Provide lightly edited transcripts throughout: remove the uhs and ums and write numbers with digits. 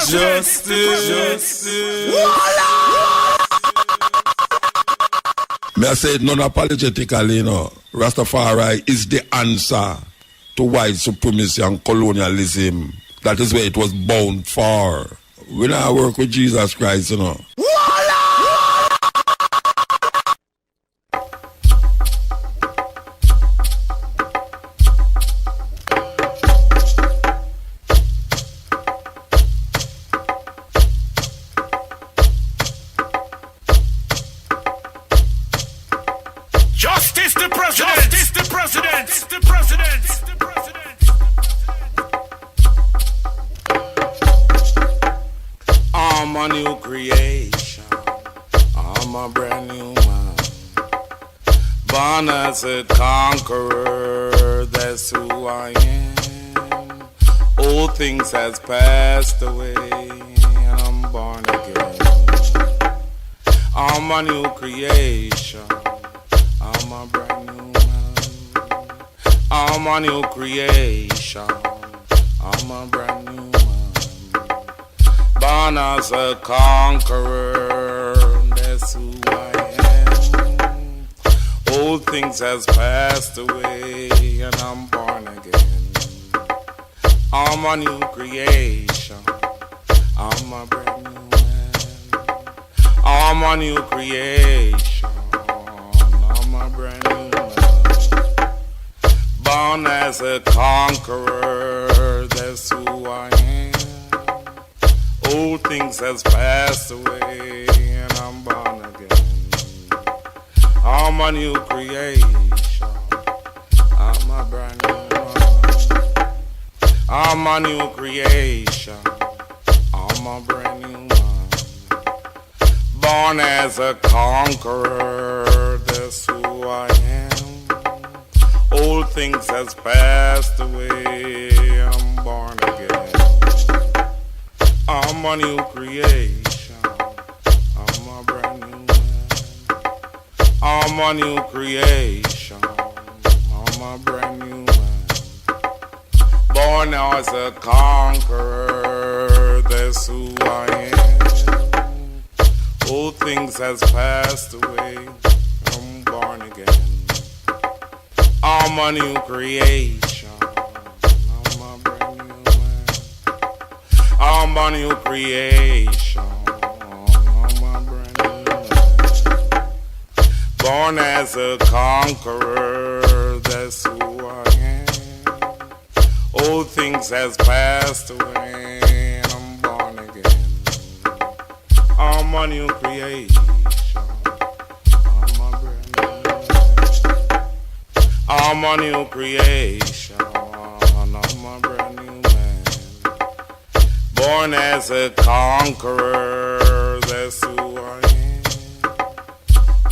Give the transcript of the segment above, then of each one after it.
Justice. May I say it non-apologetically, you know, Rastafari is the answer to white supremacy and colonialism. That is where it was bound for. We now work with Jesus Christ, you know. I'm a new creation. I'm a brand new man. Born as a conqueror, that's who I am. Old things has passed away, and I'm born again. I'm a new creation. I'm a brand new man. I'm a new creation. I'm a brand new man. Born as a conqueror, that's who I am. Old things has passed away, and I'm born again. I'm a new creation. I'm a brand new man. I'm a new creation. I'm a brand new man. Born as a conqueror, that's who I am. Old things has passed away, and I'm born again. I'm a new creation. I'm a brand new man. I'm a new creation. I'm a brand new man. Born as a conqueror, that's who I am. Old things has passed away, I'm born again. I'm a new creation. I'm a brand new man. I'm a new creation. I'm a brand new man. Born as a conqueror, that's who I am. Old things has passed away, I'm born again. I'm a new creation. I'm a brand new man. I'm a new creation. I'm a brand new man. Born as a conqueror, that's who I am. Old things has passed away, and I'm born again. I'm a new creation. I'm a brand new man. I'm a new creation. I'm a brand new man. Born as a conqueror, that's who I am.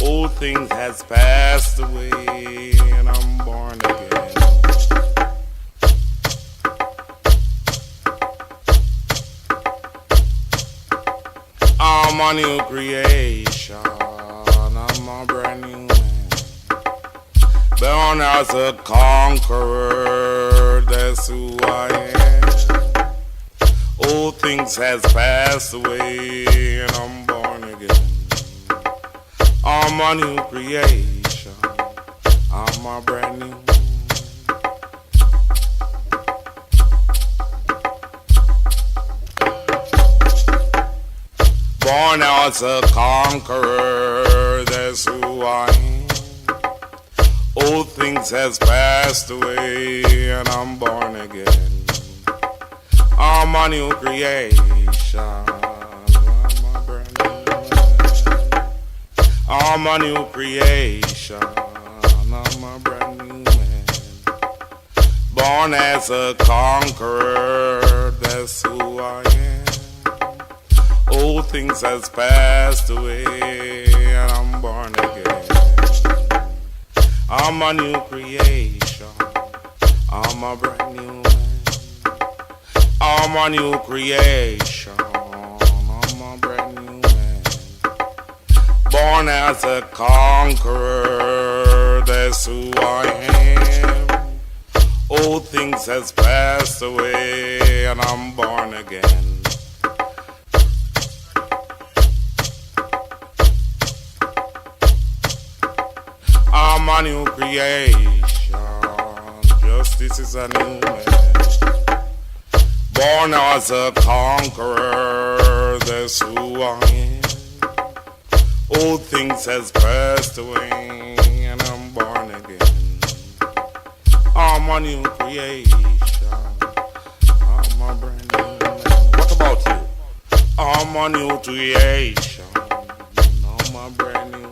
Old things has passed away, and I'm born again. I'm a new creation. I'm a brand new man. Born as a conqueror, that's who I am. Old things has passed away, and I'm born again. I'm a new creation. I'm a brand new man. Born as a conqueror, that's who I am. Old things has passed away, and I'm born again. I'm a new creation. I'm a brand new man. I'm a new creation. I'm a brand new man. Born as a conqueror, that's who I am. Old things has passed away, and I'm born again. I'm a new creation. I'm a brand new man. I'm a new creation. I'm a brand new man. Born as a conqueror, that's who I am. Old things has passed away, and I'm born again. I'm a new creation. Justice is a new man. Born as a conqueror, that's who I am. Old things has passed away, and I'm born again. I'm a new creation. I'm a brand new man. What about you? I'm a new creation. I'm a brand new.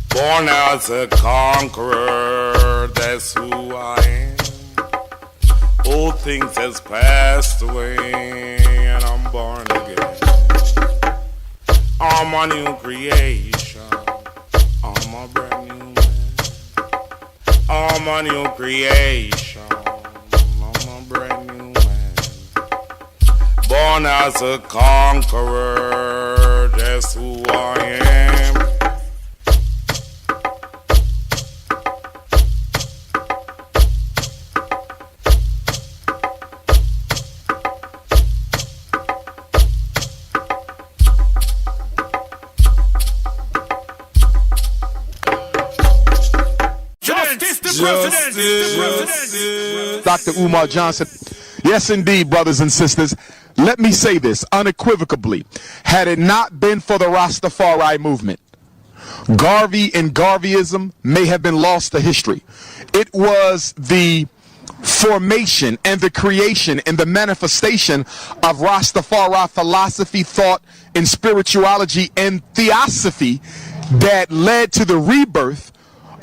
Born as a conqueror, that's who I am. Old things has passed away, and I'm born again. I'm a new creation. I'm a brand new man. I'm a new creation. I'm a brand new man. Born as a conqueror, that's who I am. Dr. Umar Johnson. Yes, indeed, brothers and sisters. Let me say this unequivocally. Had it not been for the Rastafari movement, Garvey and Garveyism may have been lost to history. It was the formation and the creation and the manifestation of Rastafari philosophy, thought, and spirituality and theosophy that led to the rebirth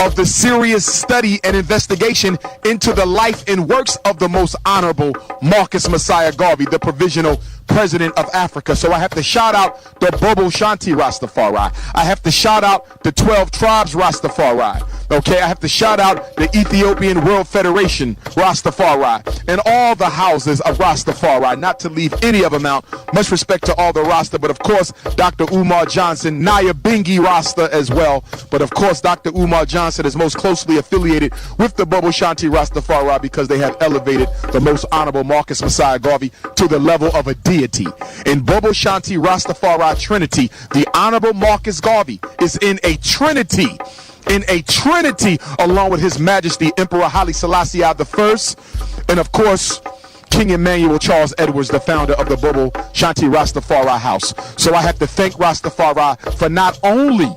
of the serious study and investigation into the life and works of the most honorable Marcus Messiah Garvey, the provisional president of Africa. So I have to shout out the Bobo Shanti Rastafari. I have to shout out the 12 Tribes Rastafari. Okay, I have to shout out the Ethiopian World Federation Rastafari and all the houses of Rastafari, not to leave any of them out. Much respect to all the Rasta, but of course, Dr. Umar Johnson, Naya Bingi Rasta as well. But of course, Dr. Umar Johnson is most closely affiliated with the Bobo Shanti Rastafari because they have elevated the most honorable Marcus Messiah Garvey to the level of a deity. In Bobo Shanti Rastafari Trinity, the honorable Marcus Garvey is in a trinity along with His Majesty Emperor Haile Selassie I, and of course King Emmanuel Charles Edwards, the founder of the Bobo Shanti Rastafari House. So I have to thank Rastafari for not only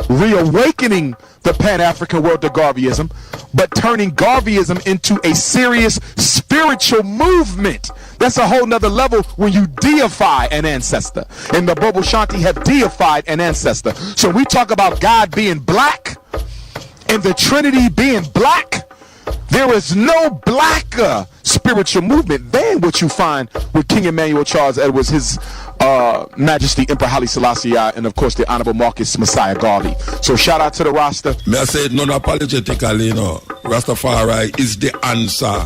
reawakening the Pan-African world to Garveyism, but turning Garveyism into a serious spiritual movement. That's a whole nother level when you deify an ancestor. And the Bobo Shanti have deified an ancestor. So we talk about God being black and the Trinity being black. There is no blacker spiritual movement than what you find with King Emmanuel Charles Edwards, His Majesty Emperor Haile Selassie I, and of course the Honorable Marcus Messiah Garvey. So shout out to the Rasta. May I say it non-apologetically, you know, Rastafari is the answer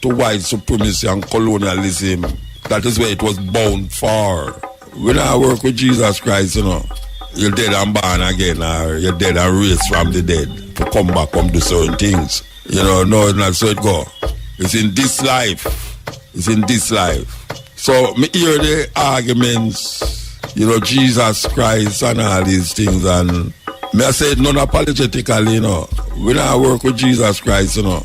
to white supremacy and colonialism. That is where it was bound for. When I work with Jesus Christ, you know, you're dead and born again, or you're dead and raised from the dead to come back and do certain things. You know, no, it's not so it go. It's in this life. It's in this life. So, me hear the arguments, you know, Jesus Christ and all these things, and me I say it non-apologetically, you know. When I work with Jesus Christ, you know,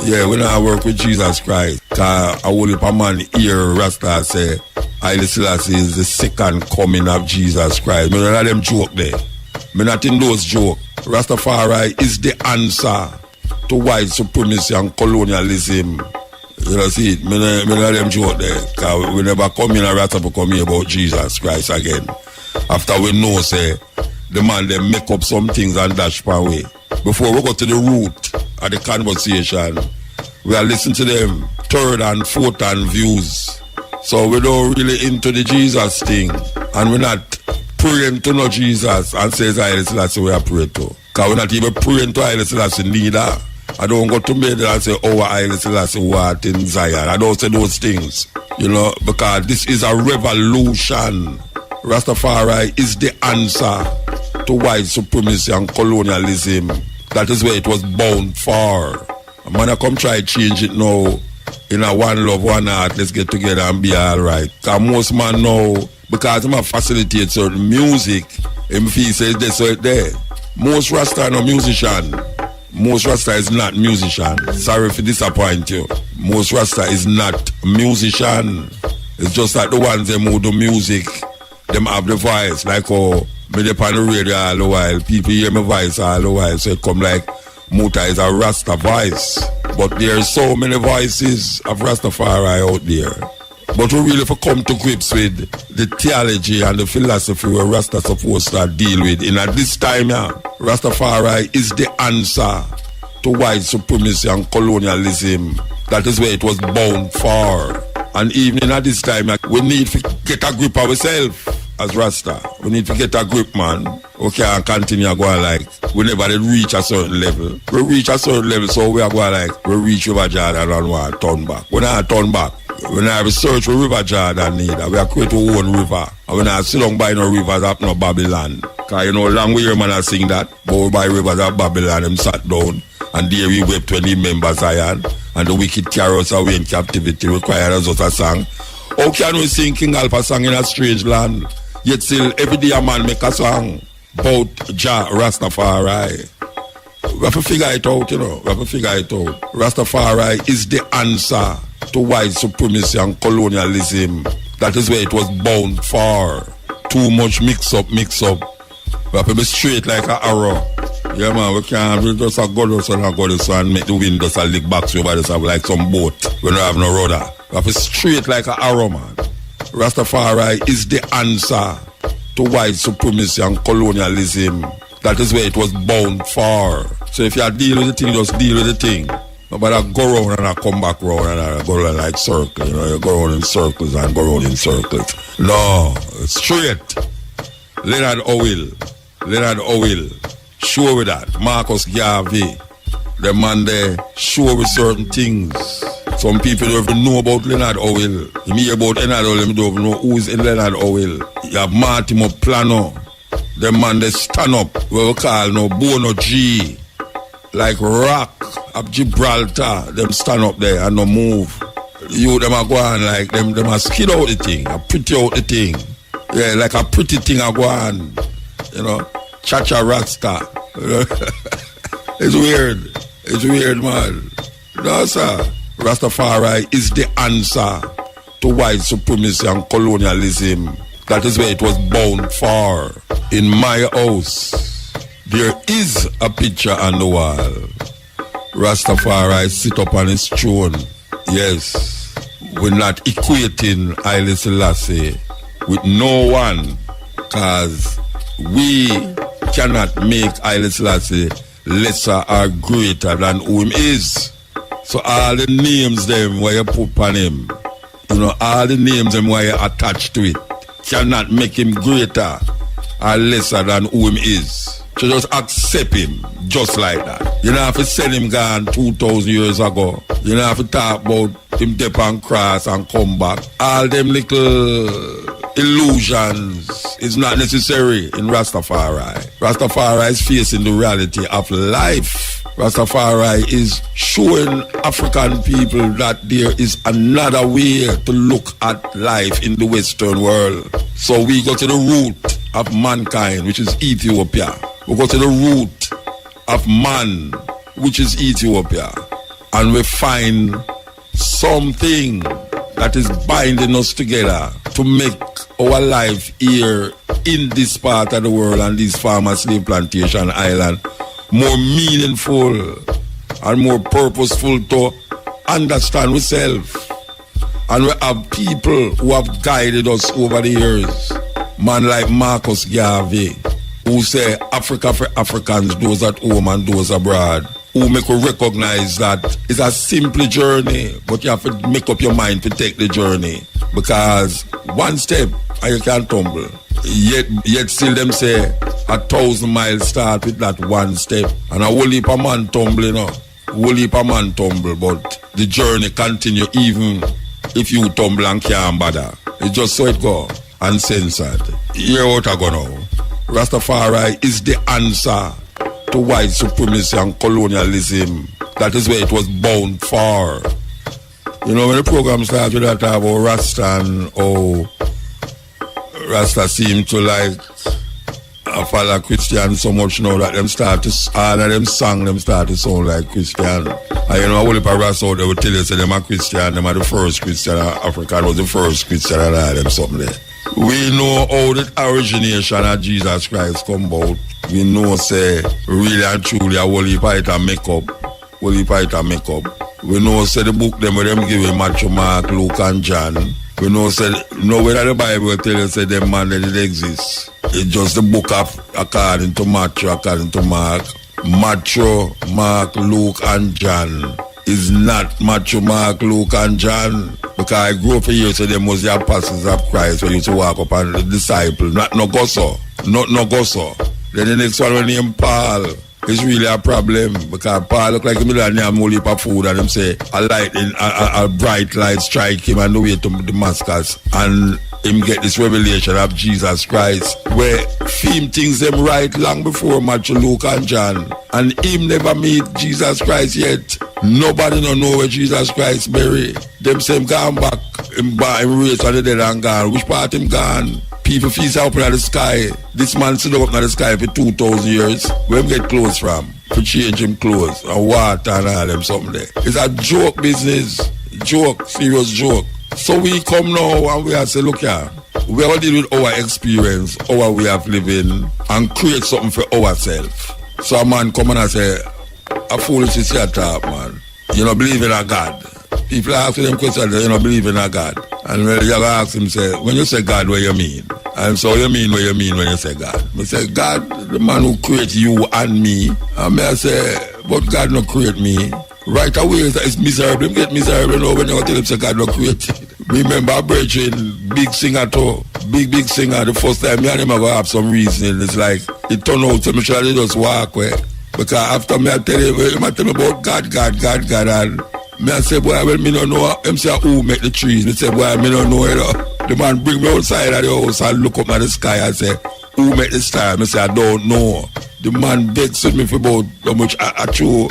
yeah, when I work with Jesus Christ, cause I will a man hear Rasta say, Haile Selassie is the second coming of Jesus Christ. Me not let them joke there. Me not in those jokes. Rastafari is the answer to white supremacy and colonialism. You know, see it. Me not let them joke there. Cause we never come in a Rasta to come here about Jesus Christ again. After we know, say, the man they make up some things and dash per way. Before we go to the root of the conversation, we are listening to them third and fourth hand views. So we don't really into the Jesus thing, and we're not praying to no Jesus and says Haile Selassie we are praying to. Because we're not even praying to Haile Selassie neither. I don't go to bed and say, oh, Haile Selassie what in Zion. I don't say those things, you know, because this is a revolution. Rastafari is the answer to white supremacy and colonialism. That is where it was bound for. A man I come try change it now. In a one love, one heart, let's get together and be alright. Because most man know, because I'm a facilitate certain music, him feel says this or there. Most Rasta are no musician. Most Rasta is not musician. Sorry to disappoint you. Most Rasta is not musician. It's just like the ones them who do music, them have the voice. Like how me dey on the radio all the while. People hear my voice all the while. So it come like Muta is a Rasta voice. But there are so many voices of Rastafari out there. But we really have come to grips with the theology and the philosophy where Rasta supposed to deal with. And at this time, Rastafari is the answer to white supremacy and colonialism. That is where it was bound for. And even at this time, we need to get a grip of ourselves as Rasta. We need to get a grip, man. We can't continue going like we never did reach a certain level. We reach a certain level, so we are going like we reach River Jordan and want to turn back. We not turn back. We not research what River Jordan need. We are create our own river. And we not sit down by no rivers up no Babylon. Because you know, long way man I sing that. But by rivers of Babylon, them sat down. And there we wept when he remember Zion. And the wicked carry us away in captivity. Require us a song. How can we sing King Alpha song in a strange land? Yet still every day a man make a song about Jah Rastafari. We have to figure it out, you know. We have to figure it out. Rastafari is the answer to white supremacy and colonialism. That is where it was bound for. Too much mix up. We have to be straight like an arrow. Yeah, man, we can't just go this and make the wind just a lick back over this like some boat. We don't have no rudder. We have to straight like an arrow, man. Rastafari is the answer to white supremacy and colonialism. That is where it was bound for. So if you deal with the thing, just deal with the thing. Nobody go around and I come back around and I go around like circle. You know, you go around in circles and go around in circles. No, straight. Leonard Owil. Sure with that. Marcus Garvey. The man there, sure with certain things. Some people don't even know about Leonard Owil. You hear about Leonard Owil, you don't even know who is in Leonard Owil. You have Martin Plano. The man they stand up, what we call no Bono G. Like rock of Gibraltar. Them stand up there and no move. You them are going like them are skid out the thing, a pretty out the thing. Yeah, like a pretty thing are going. You know, Cha-Cha Rasta. It's weird, man. No, sir. Rastafari is the answer to white supremacy and colonialism. That is where it was bound for. In my house, there is a picture on the wall. Rastafari sit up on his throne. Yes, we're not equating Haile Selassie with no one, because we cannot make Haile Selassie lesser or greater than who him is. So all the names them where you put on him, you know, all the names them where you attach to it, cannot make him greater or lesser than who him is. So just accept him just like that. You don't have to send him gone 2,000 years ago. You don't have to talk about him dip and cross and come back. All them little illusions is not necessary in Rastafari. Rastafari is facing the reality of life. Rastafari is showing African people that there is another way to look at life in the Western world. So we go to the root of mankind, which is Ethiopia. We go to the root of man, which is Ethiopia. And we find something that is binding us together to make our life here in this part of the world and this farmer slave plantation island more meaningful and more purposeful to understand ourselves. And we have people who have guided us over the years. Man like Marcus Garvey, who say Africa for Africans, those at home and those abroad. Who make you recognize that it's a simple journey, but you have to make up your mind to take the journey. Because one step and you can tumble. Yet still them say 1,000 miles start with that one step. And a whole heap of man tumble, you know. Whole heap of man tumble, but the journey continue even if you tumble and can't bother. It's just so it go, uncensored. Hear what I go now. Rastafari is the answer to white supremacy and colonialism. That is where it was bound for. You know, when the program starts with that about Rasta and Rasta seem to like I follow Christian so much now that all of them songs them start to sound like Christian. And you know, a whole heap of Rasta out there will tell you say them are Christian, them are the first Christian, Africa was the first Christian and all them something there. We know how the origination of Jesus Christ come about. We know say really and truly a whole heap of it a make up. Whole heap of it a make up. We know say the book them where them give Matthew, Mark, Luke and John. We know say nowhere the Bible tell you say them man that it exists. It's just the book of according to Matthew, according to Mark. Matthew, Mark, Luke and John is not Matthew, Mark, Luke and John. Because I grew up here so them was the apostles of Christ when you used to walk up and the disciples. Not no go so. Not no go so. Then the next one named Paul. It's really a problem because Paul look like a millionaire and only for food and them say a bright light strike him on the way to Damascus and him get this revelation of Jesus Christ where him things them right long before Matthew, Luke and John and him never meet Jesus Christ yet. Nobody don't know where Jesus Christ buried. Them say him gone back, him raised on the dead and gone. Which part him gone? People feast up in the sky. This man stood up in the sky for 2,000 years. Where him get clothes from? For change him clothes and water and all them something there. It's a joke business. Joke, serious joke. So we come now and we have to say, look here, we all deal with our experience, our way of living, and create something for ourselves. So a man come and say, a foolish is your talk, man. You don't believe in a God. People ask them questions, you don't believe in a God. And when you ask him, say, when you say God, what you mean? And so you mean what you mean when you say God? I say, God, the man who created you and me. And I say, but God not create me. Right away, it's miserable. Him get miserable now when you tell him say God not created. Remember Bridget, big singer too. Big singer. The first time me and him go have some reasoning. It's like, it turned out to me sure they just walk away. Because after me I tell him about God, and me I say, boy, well, me don't know. Him say, who make the trees? Me say, boy, me don't know it. The man bring me outside of the house and look up at the sky and say, who make the star? Me say, I don't know. The man begs with me for about how much I chew.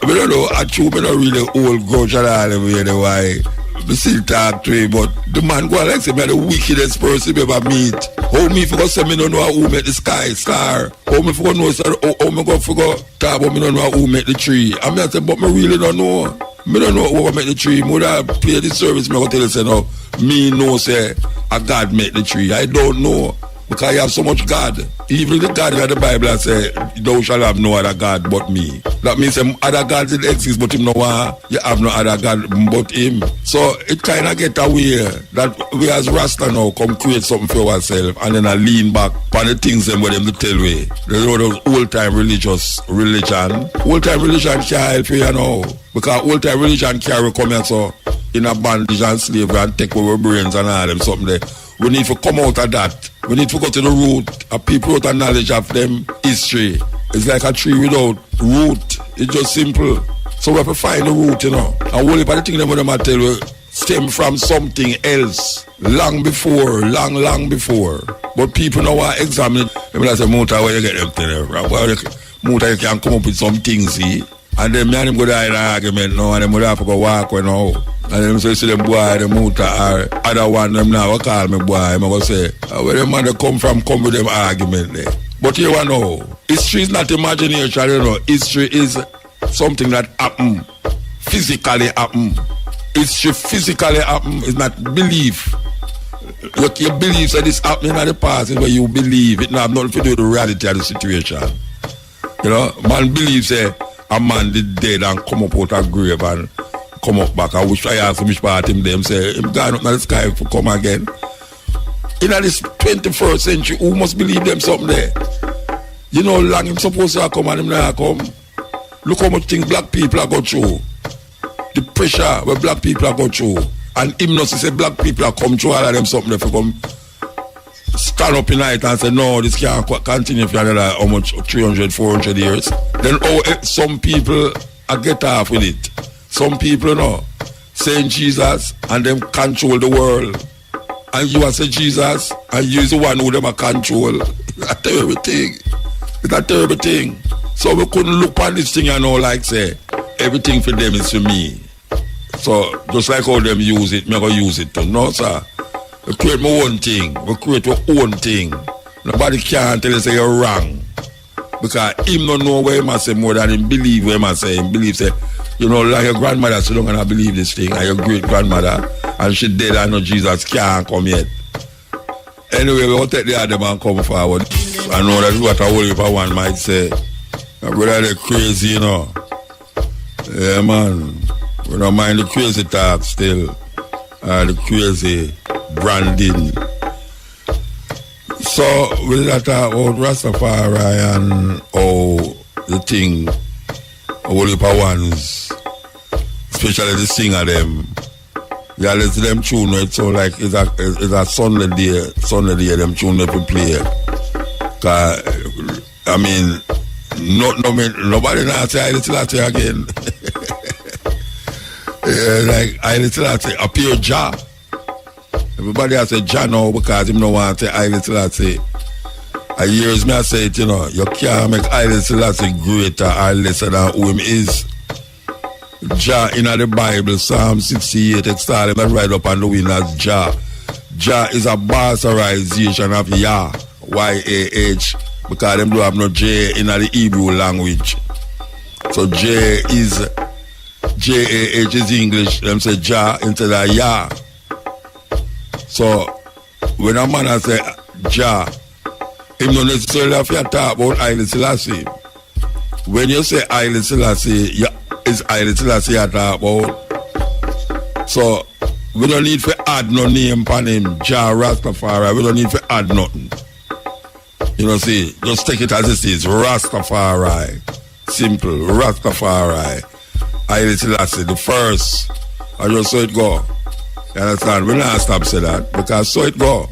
I don't know, I chew, me don't really hold grudge at all every day, why. Me still talk to him, but the man go like say, me the wickedest person you ever meet. How me for go say me don't know who make the sky, star? How me for go know, how me go for go talk about me don't know who make the tree? And me I say, but me really don't know. Me don't know who make the tree. Me would have pay the service, me go tell you say, no, me know say, a God make the tree. I don't know. Because you have so much God. Even the God in the Bible say, thou shalt have no other God but me. That means other gods exist but him no one. You have no other God but him. So it kind of get away that we as Rasta now come create something for ourselves and then I lean back on the things them where them to tell we. There's all those old-time religion. Old-time religion can't help you now. Because old-time religion carry come here so in a bondage and slavery and take over brains and all them something there. We need to come out of that. We need to go to the root. A people without knowledge of them history. It's like a tree without root. It's just simple. So we have to find the root, you know. And all the things that I tell you stem from something else. Long before. But people now are examining. People say, Muta, where you get them things? Muta, you can come up with some things, see? And then me and him go down in an argument now, and then we have to go walk with now. And then say, see them boy, the Muta, or other one them now, will call me boy. I'm going to say, where them man come with them argument there. But you know, history is not imagination, you know. History is something that happen, physically happen. History physically happen, is not belief. Look, you believe that this happening in the past is where you believe. It not have nothing to do with the reality of the situation. You know, man believes a man did dead and come up out of grave and come up back. I wish I asked him which part him them say him gone up in the sky to come again. In this 21st century, who must believe them something there? You know, long him supposed to come and him not come. Look how much things black people are going through. The pressure where black people are going through. And him not say black people are come through all of them something there for come stand up in night and say, no, this can't continue for another how much 300, 400 years. Then some people get off with it. Some people know saying Jesus and them control the world. And you are say Jesus and you is the one who them a control. It's a terrible thing. It's a terrible thing. So we couldn't look on this thing and know like say everything for them is for me. So just like how them use it, me go use it too. No sir. We create my own thing. We create our own thing. Nobody can tell you say you're wrong. Because him don't know what he must say more than him believe what he must say. Him believe say, like your grandmother, she don't gonna believe this thing, and your great grandmother, and she dead, I know Jesus can't come yet. Anyway, we'll take the other man come forward. I know that's what a whole heap of one might say. My brother, they're crazy, Yeah, man. We don't mind the crazy talk still. The crazy branding. So, we'll talk about Rastafari and the thing, all the ones, especially the singer them. Yeah, let's them tune it so like it's a Sunday day them tune they play. Cause I mean, nobody now say Haile Selassie again. Like Haile Selassie appear Jah. Everybody has a Jah now because him no want to say Haile Selassie. A years me I say it, you can't make Haile Selassie greater or lesser than who him is. Jah in the Bible, Psalm 68, it started right up on the wind as Jah. Jah is a bastardization of Yah, Y-A-H, because them don't have no J in the Hebrew language. So J-A-H is English, them say Jah instead of Yah. So when a man say Jah, him don't necessarily have to talk about Haile Selassie. When you say Haile Selassie, is Haile Selassie you talk about. So we don't need to add no name on him, Jah Rastafari. We don't need to add nothing. See, just take it as it is, Rastafari. Simple, Rastafari. Haile Selassie, the first. I just saw it go. You understand? We not stop say that because so it go.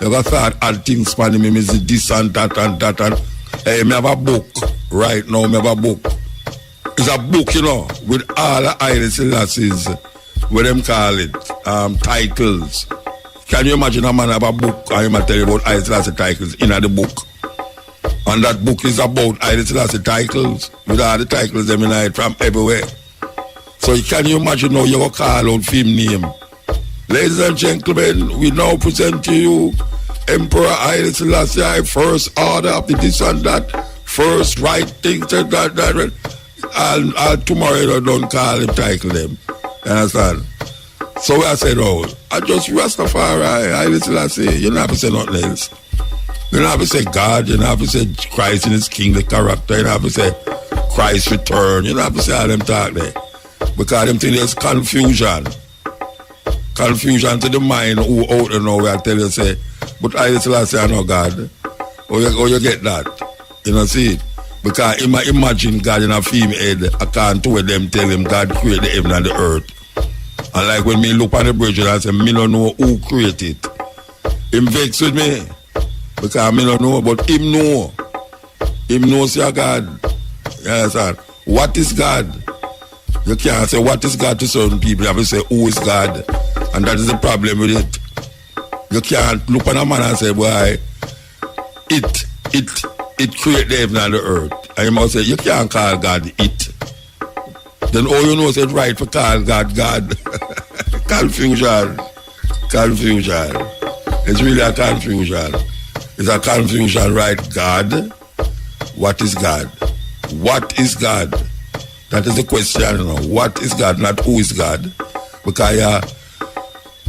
You got to start add things for him, is this and that and that and hey, me have a book right now, me have a book. It's a book, with all the Haile Selassie's, what them call it, titles. Can you imagine a man have a book and he might tell you about Haile Selassie titles in the book? And that book is about Haile Selassie titles, with all the titles them in it from everywhere. So can you imagine now you go call out film name? Ladies and gentlemen, we now present to you Emperor Haile Selassie, first order of the this and that, first right things that. And tomorrow you don't call him, title them. You understand? So I said, I just Rastafari, Haile Selassie. You don't have to say nothing else. You don't have to say God, you don't have to say Christ in his kingly character, you don't have to say Christ return, you don't have to say all them talk there. Because them think there's confusion. Confusion to the mind who out there now where I tell you say, but Haile Selassie I know God. Or you get that. See it? Because imagine God in a female head, I can't do them tell him God created the heaven and the earth. And like when me look on the bridge and I say, me don't know who created it. Him vex with me. Because me don't know, but him know. Him knows your God. You understand? What is God? You can't say what is God to certain people. You have to say who is God. And that is the problem with it. You can't look on a man and say, boy, it create the heaven and the earth. And you must say, you can't call God it. Then all you know is it's right for call God God. Confusion. It's really a confusion. It's a confusion, right? God. What is God? What is God? That is the question. What is God? Not who is God. Because you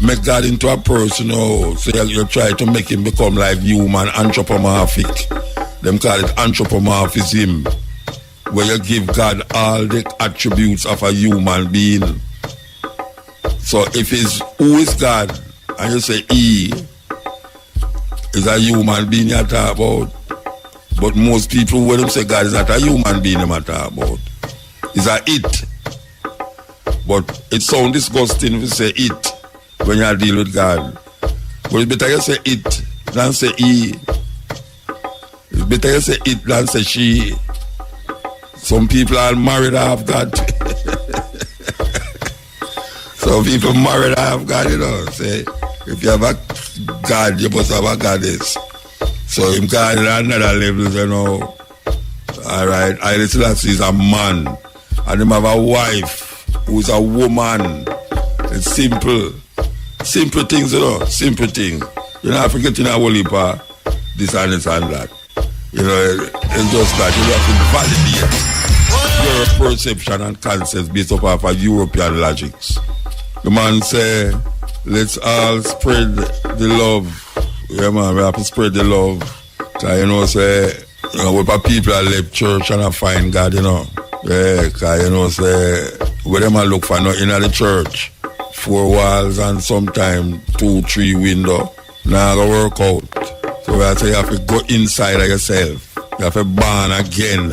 make God into a person. So you try to make him become like human, anthropomorphic. Them call it anthropomorphism, where you give God all the attributes of a human being. So if it's who is God, and you say he is a human being you talk about, but most people when them say God is not a human being them talk about. It's a it. But it sounds disgusting if you say it when you deal with God. But it's better you say it than say he. It's better you say it than say she. Some people are married half God. Some people married half God, Say, if you have a God, you must have a goddess. So him God at another level, Alright, Haile Selassie is a man. And him have a wife who's a woman. It's simple. Simple things, Simple things. You're not forgetting a whole heap of this and this and that. You know, it's just that you have to validate your perception and concepts based off of European logics. The man say, let's all spread the love. Yeah, man, we have to spread the love. Cause you know, say, you know, what people are left church and I find God, you know. Yeah, cause you know, say, where them a look for nothing in the church. 4 walls and sometimes 2-3 windows. Now go work out. So I say you have to go inside of yourself. You have to born again.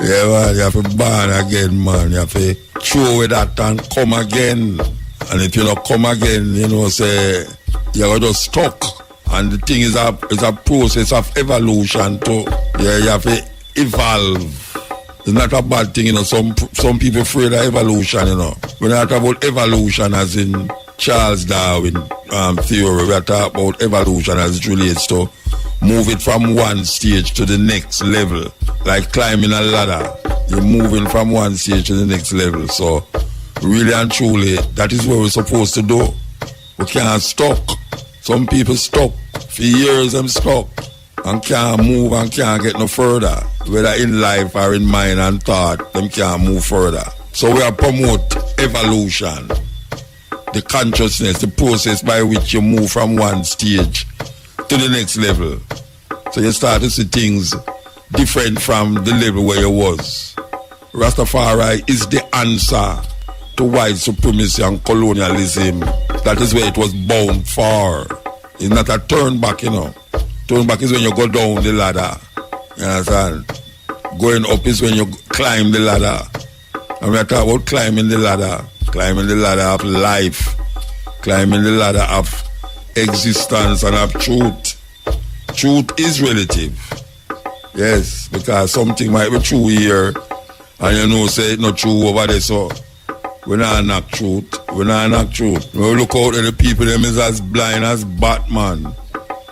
Yeah, man, you have to born again, man. You have to throw away that and come again. And if you don't come again, you know, say, you're just stuck. And the thing is a process of evolution too. Yeah, you have to evolve. It's not a bad thing, you know. Some people afraid of evolution, you know. We're not talking about evolution as in Charles Darwin theory. We're talking about evolution as it relates to move it from one stage to the next level. Like climbing a ladder. You're moving from one stage to the next level. So, really and truly, that is what we're supposed to do. We can't stuck. Some people stuck. For years, them stuck. And can't move and can't get no further. Whether in life or in mind and thought, them can't move further. So we are promote evolution. The consciousness, the process by which you move from one stage to the next level. So you start to see things different from the level where you was. Rastafari is the answer to white supremacy and colonialism. That is where it was bound for. It's not a turn back, you know. Turn back is when you go down the ladder. You understand? Going up is when you climb the ladder. And we are talking about climbing the ladder of life, climbing the ladder of existence and of truth. Truth is relative. Yes, because something might be true here, and you know, say it's not true over there, so we not knock truth. We not knock truth. We look out at the people, them is as blind as Batman.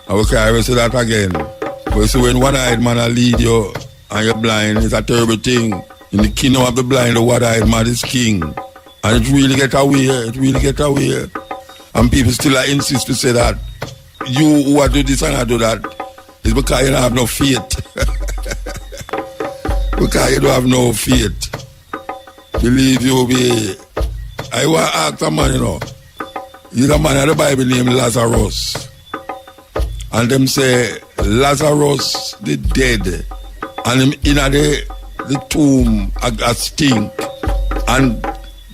And we can't ever say that again. But see, when one-eyed man lead you and you're blind, it's a terrible thing. In the kingdom of the blind, the one-eyed man is king. And it really get away. And people still insist to say that you who are do this and I do that, it's because you don't have no faith. Because you don't have no faith. Believe you be. I want to ask a man, you know. He's a man in the Bible named Lazarus. And them say, Lazarus, the dead, and him in the tomb, a stink. And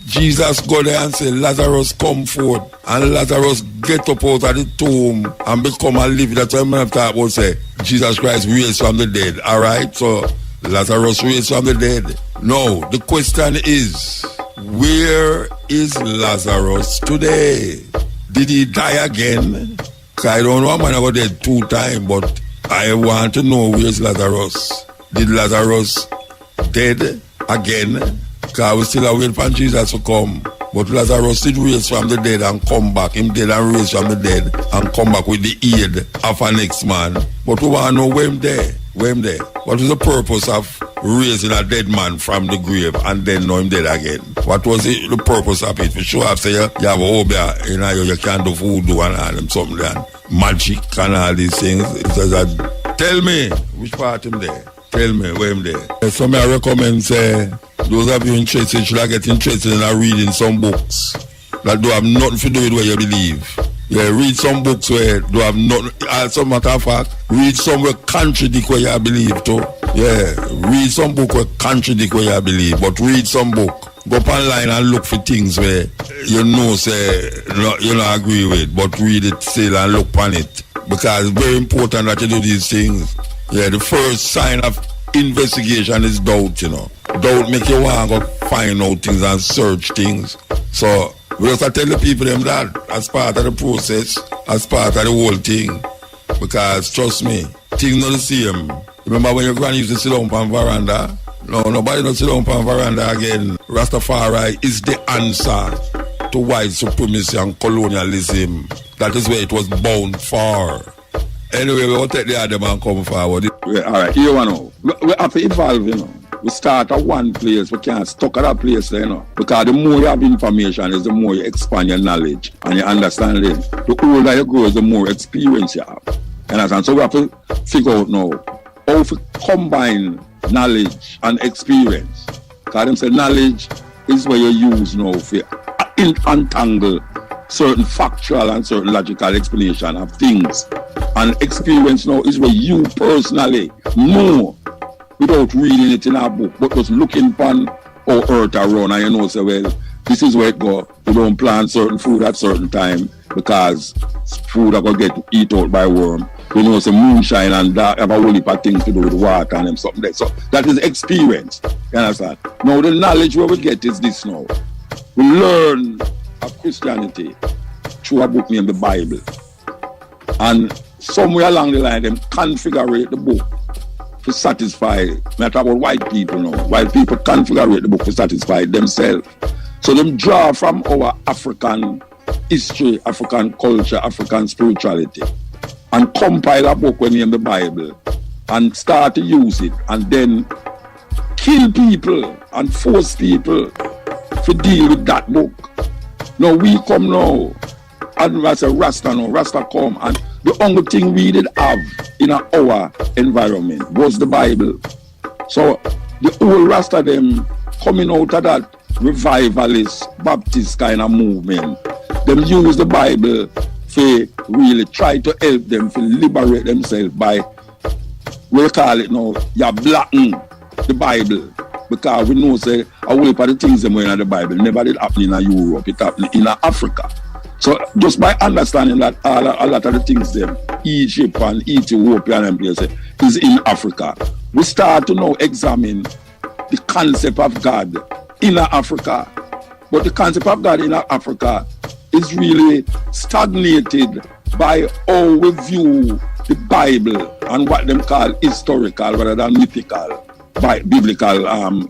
Jesus go there and say, Lazarus, come forth. And Lazarus get up out of the tomb and become a living. That's what I'm going to talk about, say, Jesus Christ raised from the dead. All right? So, Lazarus raised from the dead. No, the question is, where is Lazarus today? Did he die again? I don't know, man, I got dead 2 times, but I want to know where's Lazarus. Did Lazarus dead again? Because we still waiting for Jesus to come. But Lazarus did raise from the dead and come back. Him dead and raise from the dead and come back with the aid of a next man. But we want to know where him there. What is the purpose of raising a dead man from the grave and then know him dead again? What was the purpose of it? For sure, I say you have a hobby, you know, you can't do voodoo and all them something and magic and all these things. It says that, tell me which part him there. Tell me where him there. So I recommend say those of you interested should get interested in reading some books that do have nothing to do with what you believe. Yeah, read some books where do have nothing, as a matter of fact, read some where contradict what you believe too. Yeah, read some book where contradict what you believe, but read some book. Go up online and look for things where you know say you don't agree with, but read it still and look on it. Because it's very important that you do these things. Yeah, the first sign of investigation is doubt, you know. Doubt make you want to go find out things and search things. So we just tell the people them that as part of the process, as part of the whole thing. Because trust me, things not the same. Remember when your granny used to sit down on veranda? No, nobody don't sit down on veranda again. Rastafari is the answer to white supremacy and colonialism. That is where it was bound for. Anyway, we will take the other man come forward. Alright, here we know. We have to evolve, you know. We start at one place, we can't stuck at that place, you know. Because the more you have information is the more you expand your knowledge and you understand it. The older you grow, the more experience you have. You understand? So we have to figure out now how to combine knowledge and experience. Because them say knowledge is where you use now to untangle certain factual and certain logical explanation of things. And experience now is where you personally know without reading it in a book, but just looking upon how earth around and you know, say, well, this is where it go. You don't plant certain food at certain time because food are going to get eaten out by worm. You know, some moonshine and that have a whole heap of things to do with water and them something there. So that is experience. You understand? Now the knowledge where we get is this now. We learn of Christianity through a book named the Bible. And somewhere along the line, them configure the book to satisfy. I talk about white people now. White people configure the book to satisfy themselves. So them draw from our African history, African culture, African spirituality, and compile a book when in the Bible and start to use it and then kill people and force people to deal with that book. Now we come now and as a Rasta now, Rasta come and the only thing we did have in our environment was the Bible. So the old Rasta them coming out of that revivalist Baptist kind of movement, them use the Bible to really try to help them to liberate themselves by, we call it now, you blacken the Bible. Because we know, say, a whole heap of the things them in the Bible never did happen in Europe, it happened in Africa. So just by understanding that a lot of the things them, Egypt and Ethiopia and places, is in Africa, we start to now examine the concept of God in Africa. But the concept of God in Africa is really stagnated by how we view the Bible and what them call historical rather than mythical biblical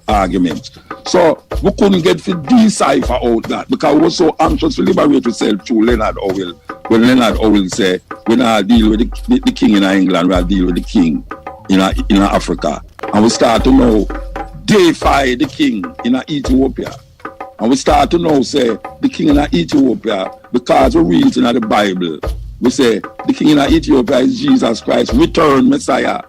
arguments. So we couldn't get to decipher out that because we were so anxious to liberate ourselves through Leonard Howell. When Leonard Howell say, we not deal with the king in England, we deal with the king in Africa. And we start to now deify the king in Ethiopia. And we start to now say the king in Ethiopia, because we read in the Bible, we say the king in Ethiopia is Jesus Christ, returned Messiah.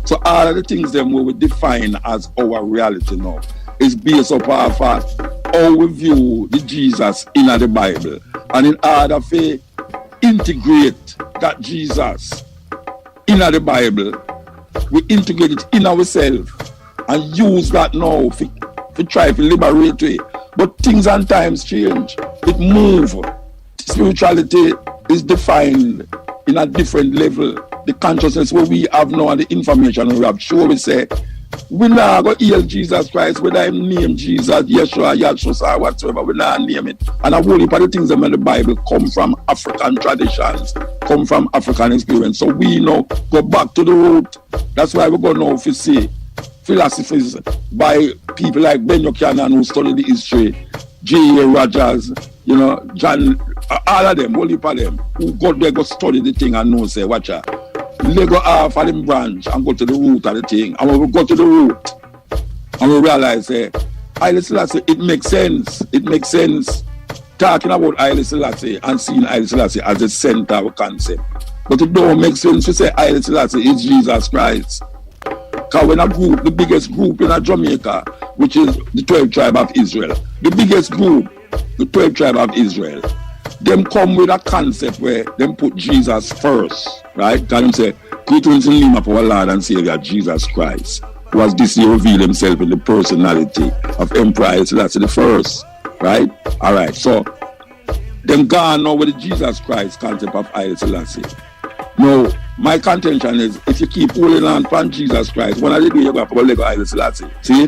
So all of the things then we define as our reality now is based upon how we view the Jesus in the Bible. And in order to integrate that Jesus in the Bible, we integrate it in ourselves and use that now to try to liberate it. But things and times change. It moves. Spirituality is defined in a different level. The consciousness where we have now and the information we have, sure we say, we not go heal Jesus Christ, whether I name Jesus, Yeshua, Yahshua, whatsoever, we not name it. And a whole heap of the things in the Bible come from African traditions, come from African experience. So we now go back to the root. That's why we're going now to see philosophies by people like Ben Buchanan who study the history, J.A. Rogers, you know, John, all of them, whole heap of them, who go there, go study the thing and know, say, watch out. They go off of them branch and go to the root of the thing. And when we go to the root, and we realize, Haile Selassie, it makes sense. It makes sense talking about Haile Selassie and seeing Haile Selassie as the center of a concept. But it don't make sense to say Haile Selassie is Jesus Christ. Because when a group, the biggest group in Jamaica, which is the 12th tribe of Israel, the biggest group, the 12th tribe of Israel, them come with a concept where them put Jesus first, right? Because them say, greetings in the name of our Lord and Savior, Jesus Christ, who has this year revealed himself in the personality of Emperor Haile Selassie the first, right? All right, so them gone now with the Jesus Christ concept of Haile Selassie. Now, my contention is, if you keep holding on to Jesus Christ, one of the days you're going to let go Haile Selassie. See?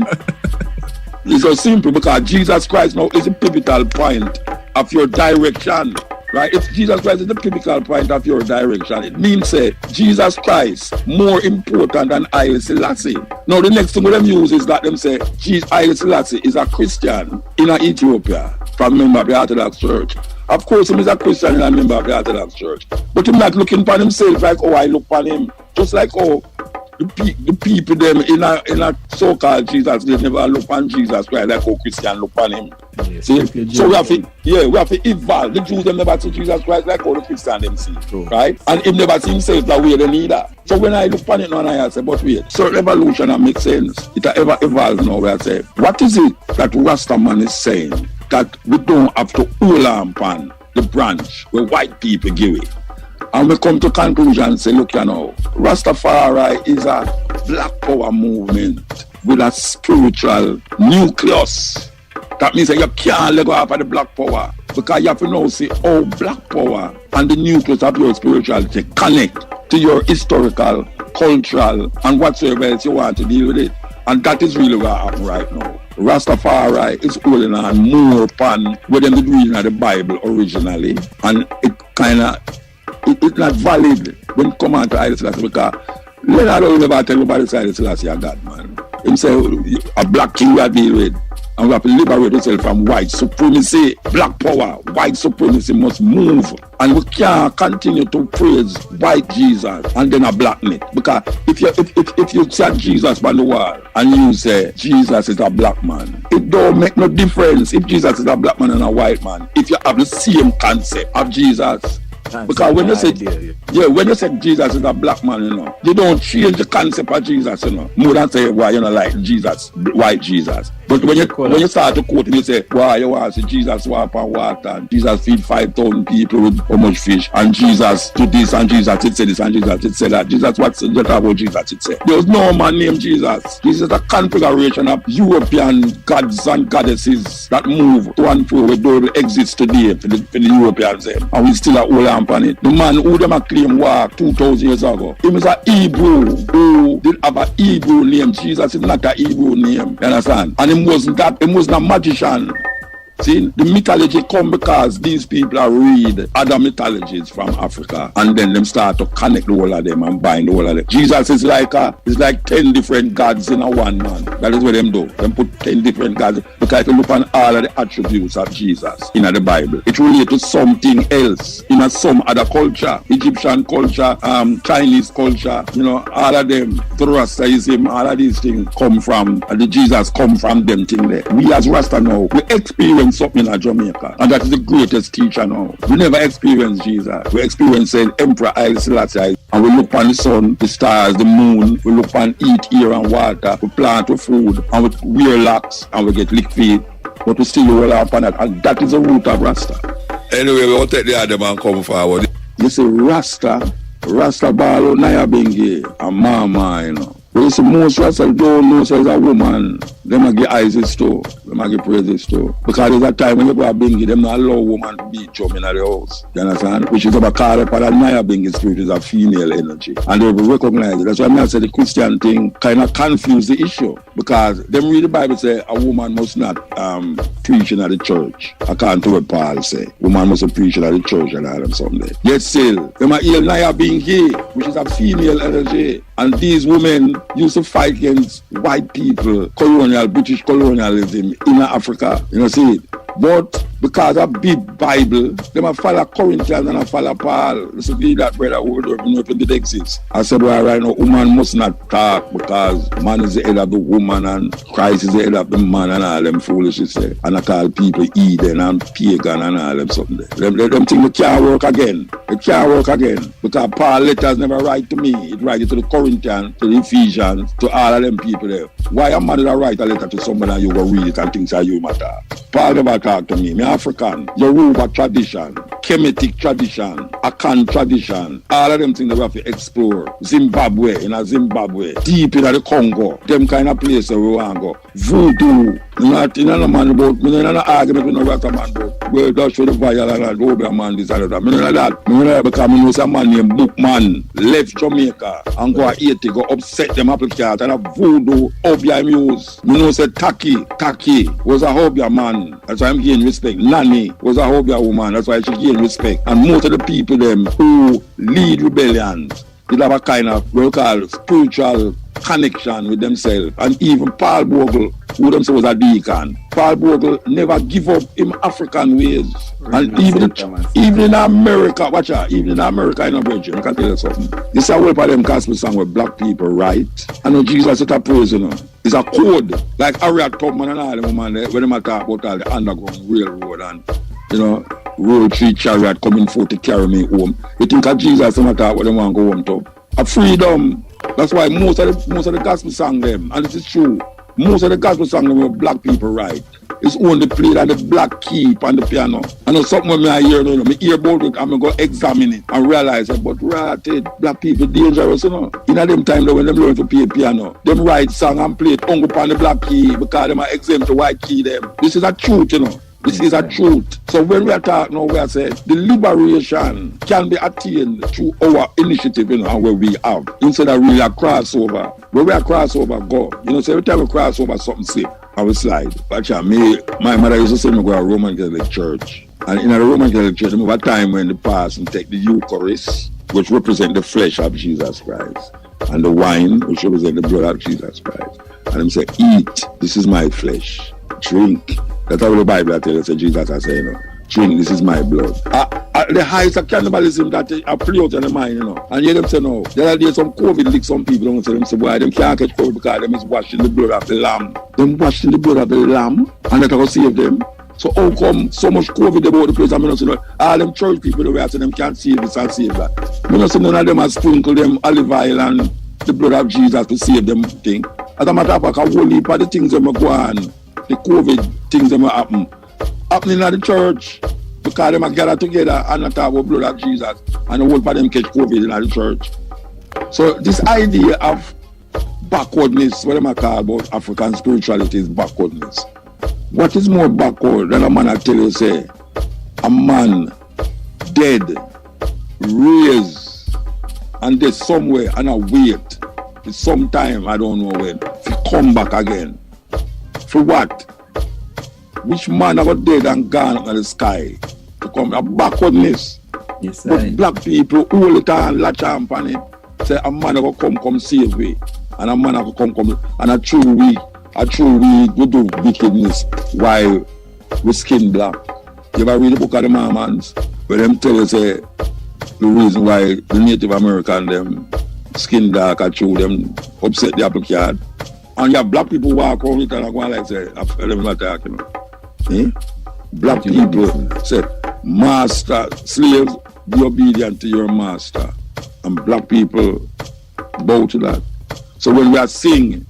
It's so simple because Jesus Christ now is a pivotal point of your direction, right? If Jesus Christ is the pivotal point of your direction, it means Jesus Christ more important than Haile Selassie. Now the next thing them use is that them say Haile Selassie is a Christian in Ethiopia from a member of the Orthodox Church. Of course, he is a Christian and a member of the Orthodox Church, but he's not looking upon himself like, oh, I look upon him, just like, oh, the people them in a so-called Jesus, they never look on Jesus Christ like how Christian look on him. Yes. See? So we have to evolve. The Jews them never see Jesus Christ like how the Christian them see. True. Right? And him never see himself that way they need that. So when I look on it now, I say, but wait, so revolution that makes sense. It ever evolves now where I say, what is it that Rastaman is saying that we don't have to hold on the branch where white people give it? And we come to conclusion and say, look, Rastafari is a black power movement with a spiritual nucleus. That means that you can't let go of the black power, because you have to now see how black power and the nucleus of your spirituality connect to your historical, cultural, and whatsoever else you want to deal with it. And that is really what happening right now. Rastafari is holding on more upon what them reading of the Bible originally, and it kind of it's not valid when it come on to Haile Selassie, because Leonard will never tell nobody Haile Selassie a God, man. Him say a black king we are deal with, and we have to liberate ourselves from white supremacy. Black power, white supremacy must move, and we can't continue to praise white Jesus and then a black myth. Because if you say Jesus by the wall and you say Jesus is a black man, it don't make no difference if Jesus is a black man and a white man, if you have the same concept of Jesus. Because when you say when you say Jesus is a black man, you don't change the concept of Jesus, more than say why like Jesus, white Jesus. But when you start to quote, you say, why you want to see Jesus walk on water, and Jesus feed 5,000 people with how much fish, and Jesus do this, and Jesus did say this, and Jesus did say that. Jesus, what's the about Jesus did say? There was no man named Jesus. Jesus is a configuration of European gods and goddesses that move to and fro, where don't exist today for the Europeans, and we still are all on it. The man who them claim walk 2,000 years ago, he was a Hebrew who did have a Hebrew name. Jesus is not a Hebrew name, you understand? And he wasn't a magician. See, the mythology come because these people read other mythologies from Africa, and then them start to connect the whole of them and bind the whole of them. Jesus is like 10 different gods in a one man. That is what them do. Them put 10 different gods, because if you look on all of the attributes of Jesus in the Bible, it relates to something else in some other culture, Egyptian culture, Chinese culture, all of them, Zoroastrianism, all of these things come from, and the Jesus come from them thing there. We as Rasta now, we experience something in Jamaica, and that is the greatest teacher now. We never experienced Jesus. We experienced Emperor Haile Selassie, and we look on the sun, the stars, the moon. We look on eat, air, and water. We plant with food, and we wear locks, and we get lick feet. But we still roll up on that, and that is the root of Rasta. Anyway, we will take the other man come forward. You see, Rasta Balo, Naya Bengi, and Mama, Well, you see, most Rasta don't know so as a woman, them a give ISIS too, them a give praises too. Because there's a time when you go to Bengi, them not allow woman to be chum in the house. You understand? Which is about called up that Naya Bengi spirit is a female energy. And they will recognize it. That's why I say the Christian thing kind of confuse the issue. Because them read the Bible say a woman must not preach in the church. According to what Paul say. Woman must preach in the church and all them someday. Yet still, them a heal Naya Bengi, which is a female energy. And these women used to fight against white people, British colonialism in Africa. You know, see it. But because of big Bible, them a follow Corinthians and a follow Paul. Listen to that brother word, you know, if it did exist. I said, well, right now, woman must not talk because man is the head of the woman and Christ is the head of the man and all them foolishness. And I call people heathen and pagan and all them something there. Them things they can't work again. They can't work again. Because Paul letters never write to me. It writes to the Corinthians, to the Ephesians, to all of them people there. Why a man that write a letter to somebody and you go read it and things are you matter? Paul never talk to me. Me African, Yoruba tradition, Kemetic tradition, Akan tradition, all of them things that we have to explore. Zimbabwe, deep in the Congo, them kind of places we want to go. Voodoo, not in a man about, me not an argument with no Rasta man about. Well, that's for the violence and Obeah man, this and that. Me not that. Me not because me know some man named Bookman left Jamaica and go to Haiti, go upset them apple cart and a voodoo Obeah use. Me know say Taki was a Obeah man. That's why I'm getting respect. Nani was a Obeah woman. That's why she gained respect. And most of the people them who lead rebellions, they have a kind of what we call spiritual connection with themselves. And even Paul Bogle, who themselves was a deacon, Paul Bogle never give up him African ways. And even in America, watch out, even in America, in a virgin, I can tell you something. This is a whole part of them gospel song where black people write. I know Jesus said a praise, you know. It's a code. Like Harriet Tubman and all them man, when they talk about all the underground railroad and, you know, road 3 chariot coming forth to carry me home. You think of Jesus and talk what they want to go home to. A freedom. That's why most of the gospel song them, and it is true, most of the gospel song them where black people write. It's only played on the black key on the piano. I know something when I hear, me hear about it, I'm going to go examine it and realize that, but black people dangerous, you know. In them time when they learn to play piano, them write song and play it on the black key because them are exempt to white key them. This is a truth, you know. This is a truth. So when we are talking now, we are saying the liberation can be attained through our initiative, you know, and where we have. Instead of really a crossover. Where we are crossover, go. You know, so every time we cross over something slip, I will slide. But my mother used to say me go to a Roman Catholic church. And in a Roman Catholic church, there was a time when the pastor take the Eucharist, which represent the flesh of Jesus Christ, and the wine, which represent the blood of Jesus Christ. And them say, eat, this is my flesh. Drink. That's how the Bible tells us, Jesus has said, you know, drink, this is my blood. The highest of cannibalism that I play out in the mind, you know. And hear them say, no, there are some COVID lick some people, don't say them say, why them can't catch COVID because them is washing the blood of the lamb. Them washing the blood of the lamb, and that will save them. So how come so much COVID about the place? I mean, you know, all them church people, the way I say them can't save this and save that. You know, so none of them have sprinkled them olive oil and the blood of Jesus to save them thing. As a matter of fact, a whole heap of the things that go on, the COVID things that happening at the church, because them are gathered together and not talk about blood of Jesus, and the whole part of them catch COVID in the church. So this idea of backwardness, what them call about African spirituality is backwardness. What is more backward than a man I tell you say, a man dead, raised, and there's somewhere and I wait, it's sometime, I don't know when, to come back again. For what? Which man ever dead and gone up in the sky to come? A backwardness. Yes, but black people all the time latch on it. Say a man ever come save me. And a man ever come and a true we do wickedness while we skin black. You ever read the book of the Mormons? Where them tell you say the reason why the Native American them skin dark and true them upset the apple card. And you have black people walk around it and go like say, them not talking. Black people say, master, slaves, be obedient to your master. And black people bow to that. So when we are singing,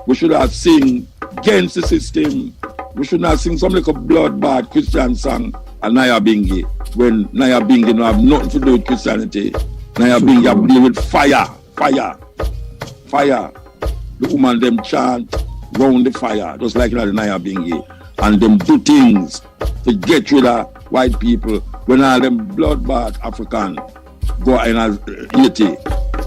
we should not sing against the system. We should not sing some like a bloodbath Christian song and Naya Bingi. When Naya Bingi don't have nothing to do with Christianity. Naya Bingi have to deal with fire. The woman them chant round the fire, just like the Naya Bingi. And them do things to get rid of white people. When all them bloodbath African go in as 80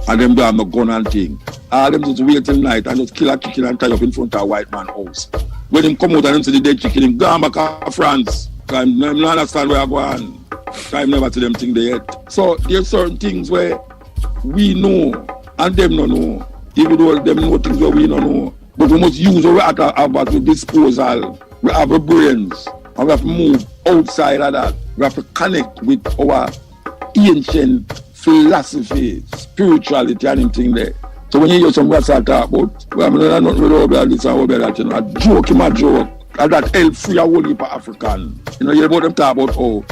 and them do have no gun and thing. All them just wait till night and just kill a chicken and tie up in front of a white man's house. When them come out and them see the dead chicken, them go back to France. Because them don't understand where I go on. I never see them thing there yet. So there's certain things where we know and them don't know. Even though them know things where we don't know. But we must use what we have about the disposal. We have our brains. And we have to move outside of that. We have to connect with our ancient philosophy, spirituality and everything there. So when you hear some guys talk about, well, I mean, I'm not really about this and all that, you know, a joke, and that help free a whole heap of African. You know, you hear about them talk about how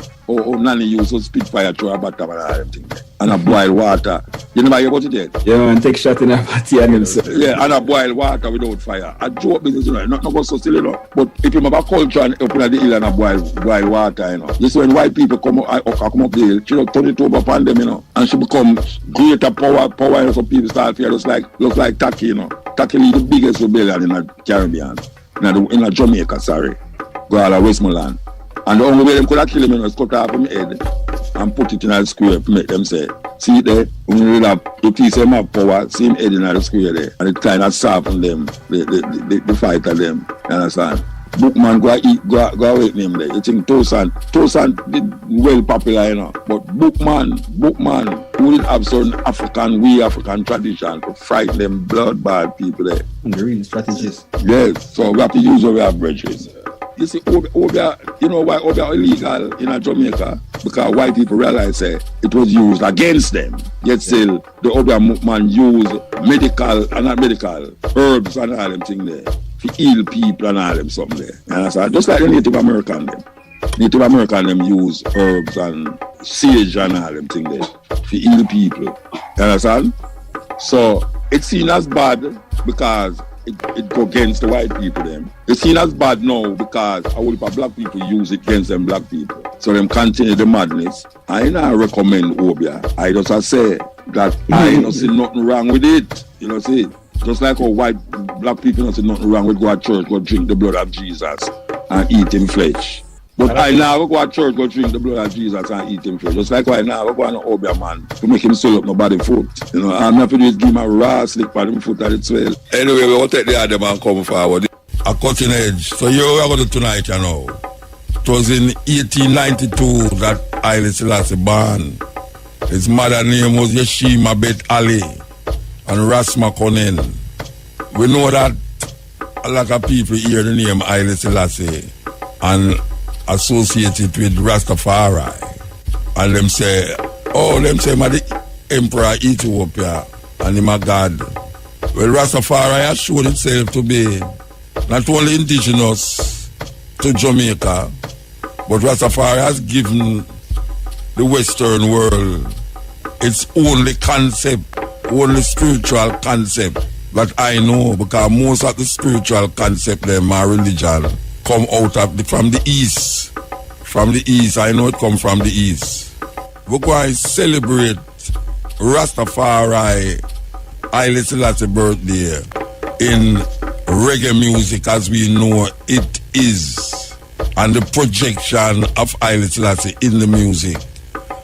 nanny used to spit fire through a bathtub and everything there. And a boil water. You never hear about it yet? Yeah, man, take shot in a party and himself. Yeah, and a boil water without fire. A joke business, you know, not about so silly, you know. But if you have a culture and open at the hill and a boil water, you know. This is when white people come up the hill, she don't turn it over upon them, you know. And she become greater power, you know, some people start here, just like Taki, you know. Taki is the biggest rebellion in the Caribbean. In Jamaica, sorry. Go all to Westmoreland. And the only way them could have killed him was cut off him head and put it in a square to make them say, see there, when you have the piece of have power, see him head in the square there. And it kind of soften them, the fight of them. You understand? Bookman go away name there. You think Tosan did well popular, you know. But Bookman, who did have certain African tradition to fight them blood-bad people there. Marine strategies. Yes, so we have to use our bridges. You see, Obia, you know why Obia illegal in Jamaica? Because white people realize it was used against them. Yet still, the Obia movement used medical and not medical herbs and all them things there to heal people and all them something there. You understand? Just like the Native American them. Native American them use herbs and sage and all them things there to heal people. You understand? So it's seen as bad because it go against the white people them. It's seen as bad now because a whole heap of black people use it against them black people. So them continue the madness. I not recommend Obia. I just say that I don't see nothing wrong with it. You know see? Just like how black people don't see nothing wrong with go to church, go drink the blood of Jesus and eat him flesh. But I now go to church, go drink the blood of Jesus and eat him flesh. Just like why now go on an Obia man to make him swell up nobody foot. You know, I'm not going to give him a raw slick on him foot that it swell. Anyway, we will take the other man come forward. A cutting edge. So you are going to tonight, you know. It was in 1892 that Haile Selassie born. His mother name was Yeshima Bet Ali and Rasma Konen. We know that a lot of people hear the name Haile Selassie and associate it with Rastafari. And them say my the Emperor Ethiopia and him a God. Well, Rastafari has shown itself to be not only indigenous to Jamaica, but Rastafari has given the Western world its only concept, only spiritual concept that I know, because most of the spiritual concept them are religion come out of from the east. From the east, I know it come from the east. We're going to celebrate Rastafari Haile Selassie birthday in reggae music as we know it is, and the projection of Haile Selassie in the music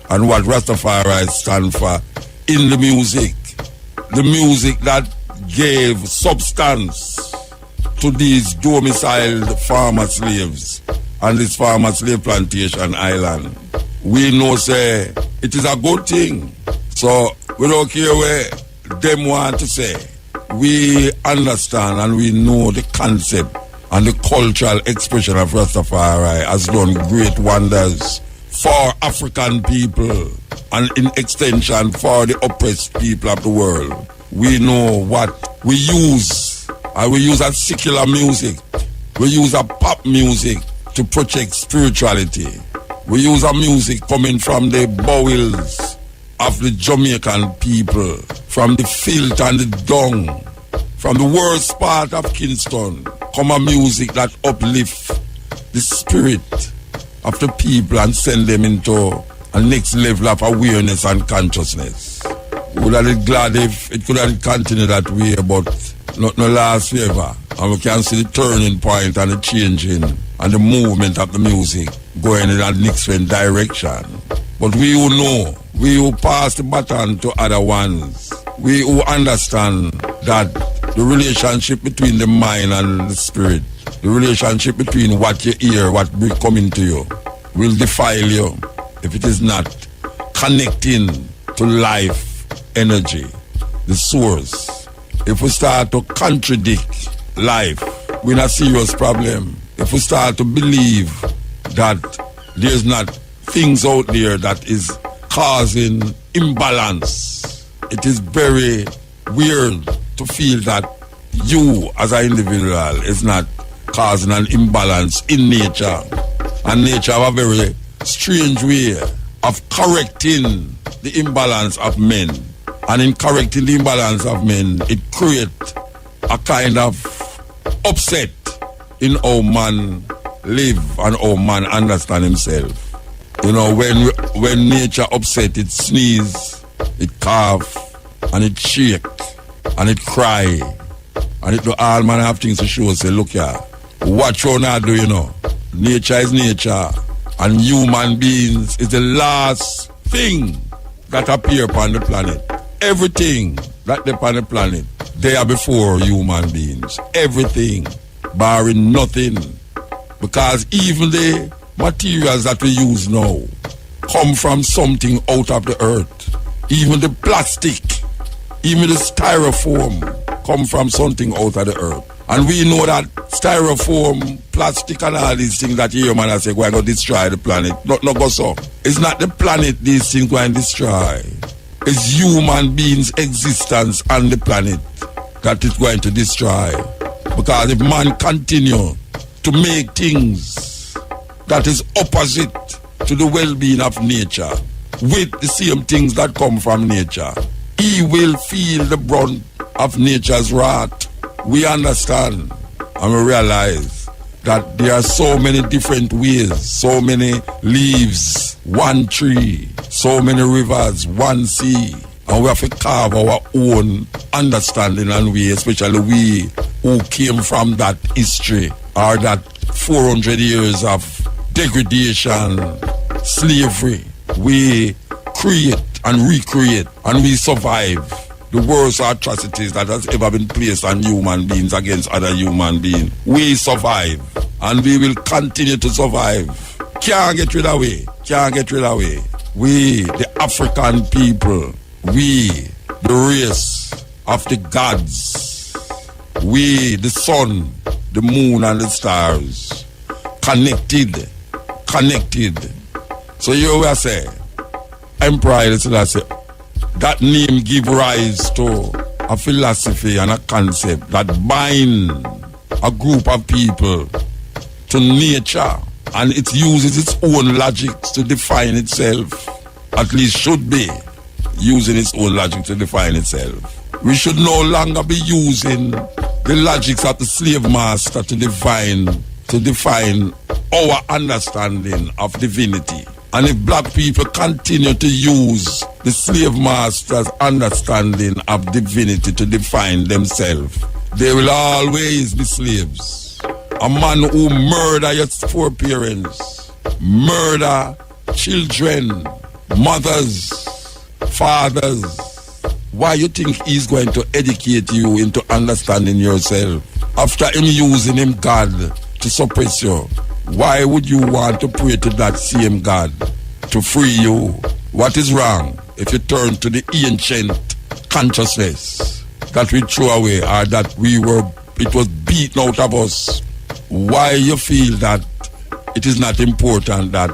and what Rastafari stand for in the music that gave substance to these domiciled farmer slaves and this farmer slave plantation island. We know say it is a good thing. So we don't care where them want to say. We understand and we know the concept and the cultural expression of Rastafari has done great wonders for African people and in extension for the oppressed people of the world. We know what we use, and we use a secular music. We use a pop music to project spirituality. We use a music coming from the bowels of the Jamaican people, from the filth and the dung, from the worst part of Kingston, come a music that uplifts the spirit of the people and send them into a next level of awareness and consciousness. We would have been glad if it could have continued that way, but not no last forever. And we can see the turning point and the changing and the movement of the music going in that next direction. But we who know, we who pass the baton to other ones, we who understand that the relationship between the mind and the spirit, the relationship between what you hear, what will come into you, will defile you if it is not connecting to life, energy, the source. If we start to contradict life, we're in a serious problem. If we start to believe that there's not things out there that is causing imbalance, it is very weird to feel that you as an individual is not causing an imbalance in nature. And nature have a very strange way of correcting the imbalance of men. And in correcting the imbalance of men, it creates a kind of upset in how man live and how man understand himself. You know, when nature upset, it sneeze, it cough, and it shake, and it cry, and it do all manner of things to show us, say, look here, what you not do, you know. Nature is nature, and human beings is the last thing that appear upon the planet. Everything that they upon the planet, they are before human beings. Everything, barring nothing. Because even the materials that we use now come from something out of the earth. Even the plastic, even the styrofoam come from something out of the earth. And we know that styrofoam, plastic and all these things that you man say going to destroy the planet. Not go so. It's not the planet these things going to destroy. It's human beings' existence on the planet that is going to destroy. Because if man continue to make things that is opposite to the well-being of nature with the same things that come from nature, he will feel the brunt of nature's wrath. We understand and we realize that there are so many different ways, so many leaves, one tree, so many rivers, one sea. And we have to carve our own understanding and way, especially we who came from that history or that 400 years of degradation, slavery. We create and recreate and we survive the worst atrocities that has ever been placed on human beings against other human beings. We survive and we will continue to survive. Can't get rid of we. Can't get rid of we. We, the African people, we, the race of the gods, we, the sun, the moon and the stars, connected. So you will say, Emperor Haile Selassie, that name give rise to a philosophy and a concept that bind a group of people to nature, and it uses its own logics to define itself. At least should be using its own logic to define itself. We should no longer be using the logics of the slave master to define our understanding of divinity. And if black people continue to use the slave master's understanding of divinity to define themselves, they will always be slaves. A man who murder your foreparents, murder children, mothers, fathers, why you think he's going to educate you into understanding yourself? After him using him God to suppress you, why would you want to pray to that same God to free you? What is wrong if you turn to the ancient consciousness that we threw away or that it was beaten out of us? Why you feel that it is not important that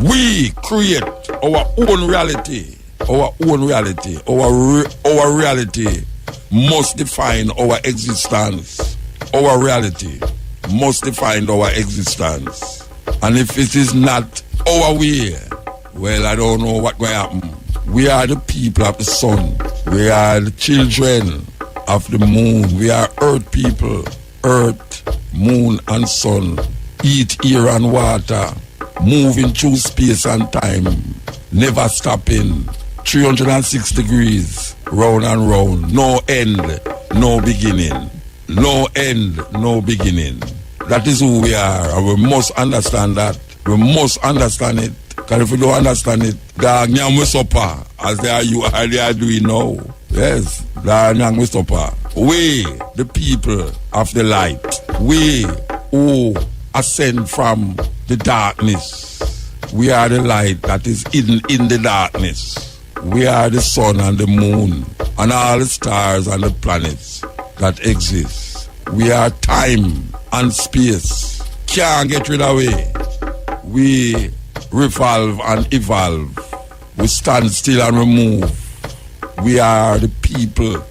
we create our own reality? Our own reality. Our reality must define our existence. Our reality must define our existence. And if it is not our way, well, I don't know what will happen. We are the people of the sun. We are the children of the moon. We are earth people. Earth, moon and sun. Eat, air and water. Moving through space and time. Never stopping. 306 degrees. Round and round. No end, no beginning. No end, no beginning. That is who we are, and we must understand that. We must understand it. Because if we don't understand it, as they are doing now. Yes, we, the people of the light, we who ascend from the darkness, we are the light that is hidden in the darkness. We are the sun and the moon and all the stars and the planets that exist. We are time and space. Can't get rid of it. We revolve and evolve. We stand still and remove. We are the people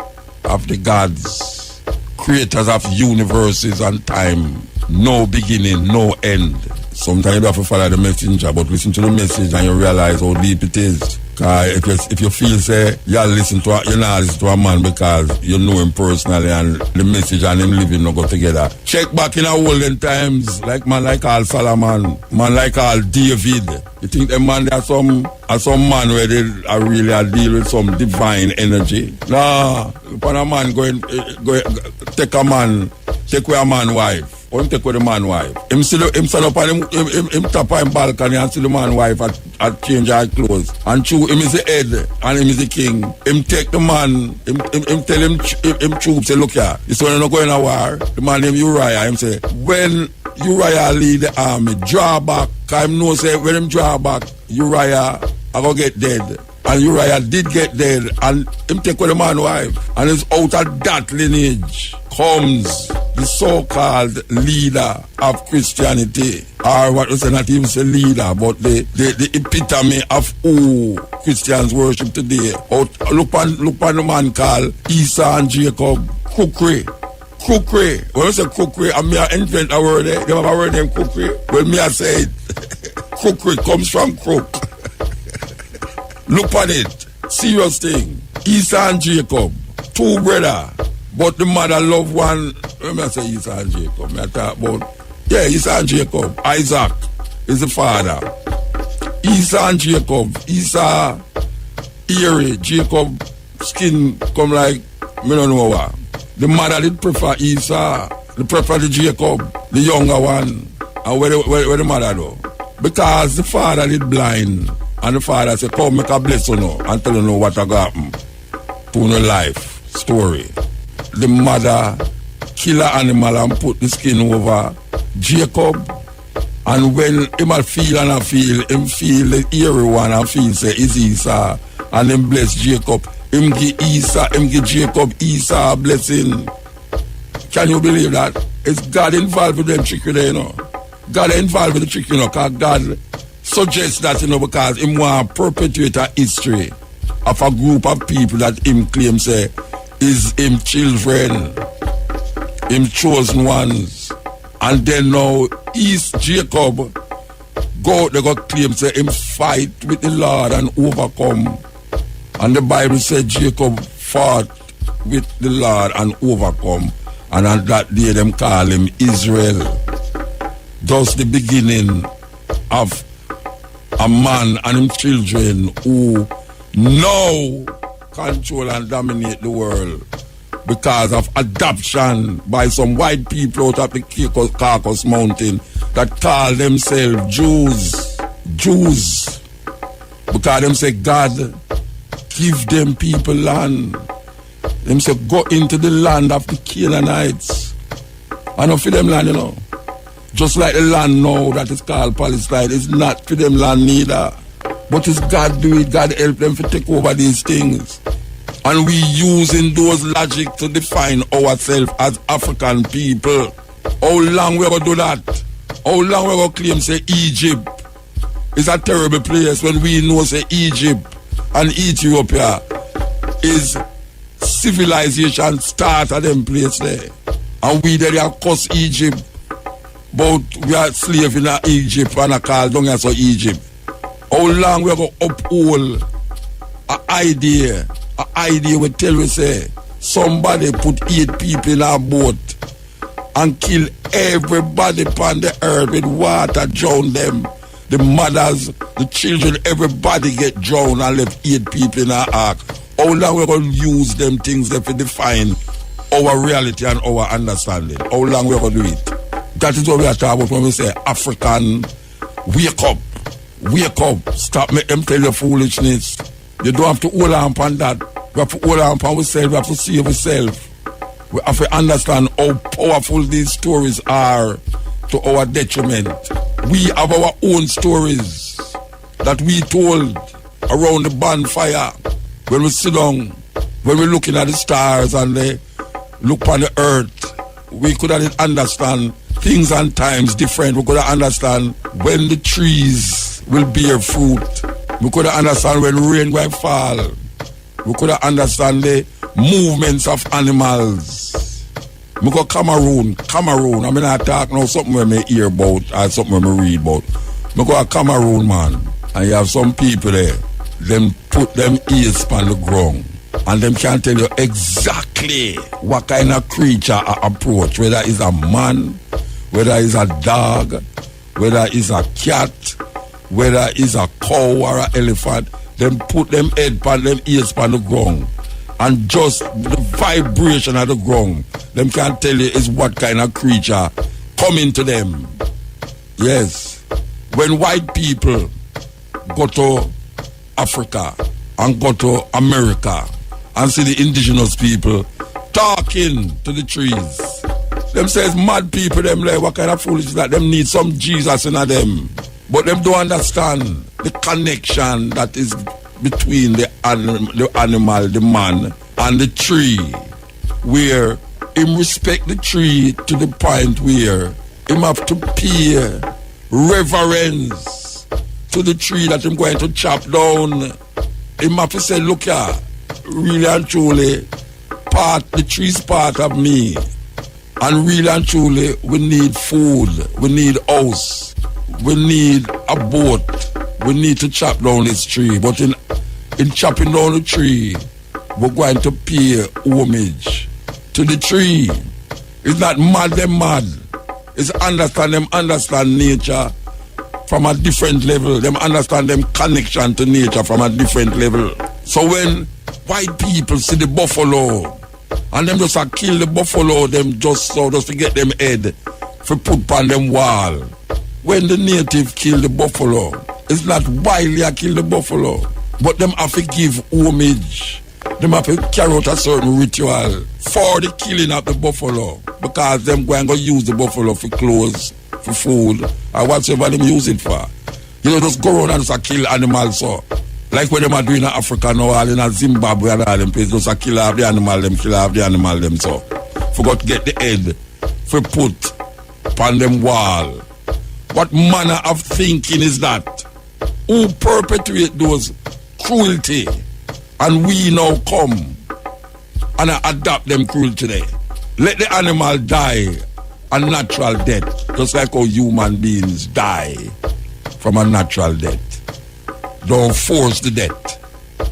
of the gods, creators of universes and time. No beginning, no end. Sometimes you have to follow the messenger, but listen to the message and you realize how deep it is. If you feel say you're not listen to a man because you know him personally and the message and him living not go together, check back in our olden times, like man like all Solomon, man like all David. You think the man there are some man where they are really deal with some divine energy? Nah, when a man go take away a man wife. Or him take with the man wife. Him stand up and him tap on him balcony and see the man wife at change her clothes. And true, him is the head and him is the king. Him take the man, him tell him troops, say, look here, this one not going to war. The man named Uriah, him say, when Uriah lead the army, draw back. Cause him know say when him draw back, Uriah I go get dead. And Uriah did get dead, and him take with the man wife. And it's out of that lineage comes the so-called leader of Christianity. Or what we say, not even say leader, but the epitome of who Christians worship today. Look on the man called Esau and Jacob. Cookery. When I say cookery, I mean I invent a word there. You have a word named cookery? Well, me I say it. Cookery comes from crook. Look at it. Serious thing. Esau and Jacob. Two brothers. But the mother love one. Let me say Esau and Jacob. I talk about. Yeah, Esau and Jacob. Isaac is the father. Esau and Jacob. Esau eerie. Jacob skin come like me don't know what. The mother did prefer Esau. They prefer the Jacob, the younger one. And where the mother do? Because the father did blind. And the father said, come make a bless you now and tell you know what happen to your life story. The mother kill an animal and put the skin over Jacob. And when him feel him feel the eerie one and feel say it's Esau. And him bless Jacob. Him give Jacob Esau blessing. Can you believe that? It's God involved with them trickery there, you know. God involved with the trick, you know, because God suggests that, you know, because him want to perpetuate a history of a group of people that him claim say is him children, him chosen ones. And then now Jacob they got claim say him fight with the Lord and overcome. And the Bible said Jacob fought with the Lord and overcome. And on that day them call him Israel. Thus the beginning of a man and his children who now control and dominate the world because of adoption by some white people out of the Caucasus Mountain that call themselves Jews. Because them say God give them people land. Them say go into the land of the Canaanites. I don't feel them land, you know. Just like the land now that is called Palestine, it's not for them land neither. But it's God do it, God help them to take over these things. And we using those logic to define ourselves as African people. How long we gonna do that? How long we gonna claim say Egypt is a terrible place when we know say Egypt and Ethiopia is civilization start at them place there. And we there are cuss Egypt. But we are slaves in Egypt and I call down as Egypt. How long we going to uphold an idea we tell we say somebody put 8 people in a boat and kill everybody upon the earth with water, drown them. The mothers, the children, everybody get drowned and left 8 people in an ark. How long we going to use them things that to define our reality and our understanding? How long we going to do it? That is what we are talking about when we say African, wake up, stop make them tell you foolishness. You don't have to hold on upon that. We have to hold on upon ourselves, we have to see ourselves. We have to understand how powerful these stories are to our detriment. We have our own stories that we told around the bonfire when we sit down, when we're looking at the stars and they look on the earth. We could understand things and times different. We could understand when the trees will bear fruit. We could understand when rain will fall. We could understand the movements of animals. We go Cameroon. I mean I talk now something where me hear about or something where me read about. We go to Cameroon, man, and you have some people there. Them put them ears on the ground. And them can tell you exactly what kind of creature I approach, whether it's a man, whether it's a dog, whether it's a cat, whether it's a cow or an elephant. Them put them head on them ears on the ground. And just the vibration of the ground, them can tell you is what kind of creature coming to them. Yes. When white people go to Africa and go to America and see the indigenous people talking to the trees, Them says mad people, them like, what kind of foolishness that them need some Jesus in them. But them don't understand the connection that is between the animal, the man, and the tree. Where him respect the tree to the point where him have to pay reverence to the tree that him going to chop down. Him have to say, look here, really and truly, the tree's part of me. And really and truly, we need food, we need house, we need a boat, we need to chop down this tree. But in chopping down the tree, we're going to pay homage to the tree. It's not mad, them mad. It's understand nature from a different level. Them understand them connection to nature from a different level. So when white people see the buffalo, and them just kill the buffalo, them just to get them head for put on them wall. When the native kill the buffalo, it's not wildly kill the buffalo, but them have to give homage. Them have to carry out a certain ritual for the killing of the buffalo, because them going to use the buffalo for clothes, for food, or whatever them use it for. You know, just go around and just kill animals so. Like what them are doing in Africa now, all in Zimbabwe and all them places, just kill off the animal them so. Forgot to get the head for put upon them wall. What manner of thinking is that? Who perpetuate those cruelty? And we now come and adopt them cruelty there. Let the animal die a natural death, just like how human beings die from a natural death. Don't force the death.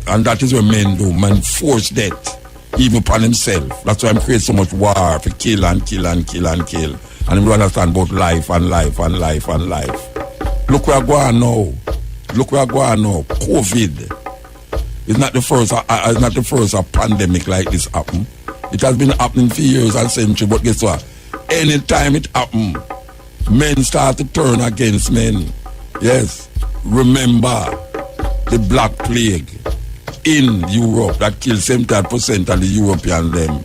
And that is what men do. Men force death, even upon himself. That's why I'm creating so much war for kill and kill and kill and kill. And we understand about life and life and life and life. Look where I go on now. Look where I go on now. COVID. It's not the first pandemic like this happen. It has been happening for years and centuries, but guess what? Anytime it happen, men start to turn against men. Yes. Remember the Black Plague in Europe that killed 70% of the European them.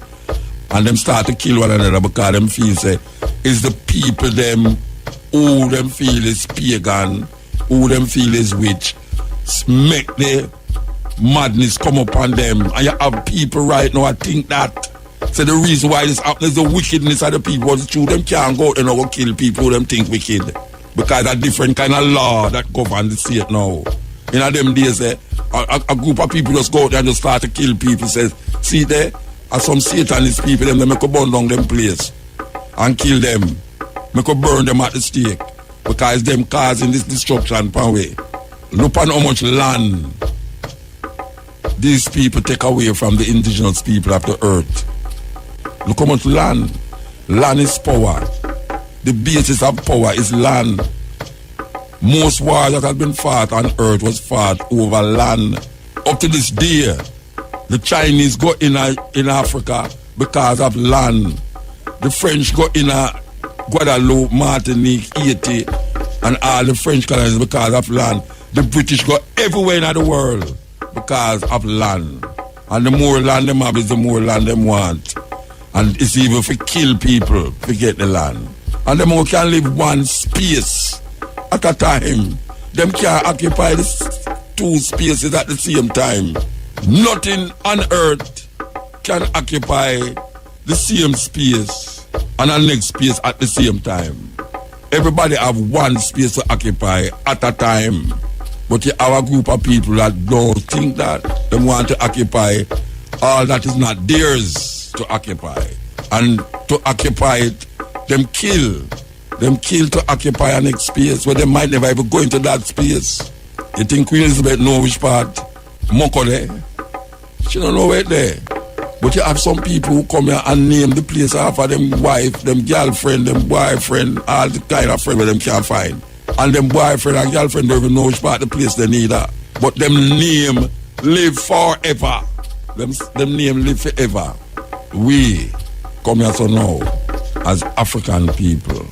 And them start to kill one another because them feel say it's the people them who them feel is pagan, who them feel is witch, make the madness come upon them. And you have people right now I think that. So the reason why this happens is the wickedness of the people. It's true, them can't go out and go kill people who them think wicked. Because a different kind of law that governs the state now. In them days, a group of people just go out there and just start to kill people. Says, see there, are some Satanist people, them make a burn down them place and kill them. Make a burn them at the stake. Because them causing this destruction per way. Look on how much land these people take away from the indigenous people of the earth. Look how much land. Land is power. The basis of power is land. Most wars that have been fought on earth was fought over land. Up to this day, the Chinese go in Africa because of land. The French go in Guadeloupe, Martinique, Haiti, and all the French colonies because of land. The British go everywhere in the world because of land. And the more land them have is the more land them want. And it's even for kill people to get the land. And them all can live one space at a time. Them can't occupy the two spaces at the same time. Nothing on earth can occupy the same space and the next space at the same time. Everybody have one space to occupy at a time. But you have a group of people that don't think that. They want to occupy all that is not theirs to occupy. And to occupy it, them kill to occupy a next space where they might never even go into that space. You think Queen Elizabeth know which part? Moko there? She don't know where there. But you have some people who come here and name the place after them wife, them girlfriend, them boyfriend, all the kind of friend where them can't find. And them boyfriend and girlfriend don't even know which part of the place they need her. But them name live forever. Them name live forever. We come here so now as African people,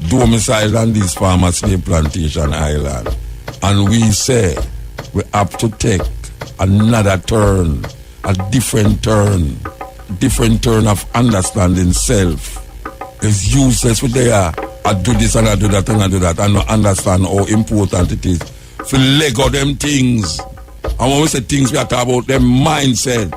domiciled on this farmer slave plantation island. And we say we have to take another turn, a different turn of understanding self. It's useless for they are. I do this and I do that and I do that and not understand how important it is. For Lego them things. And when we say things, we are talking about them mindset.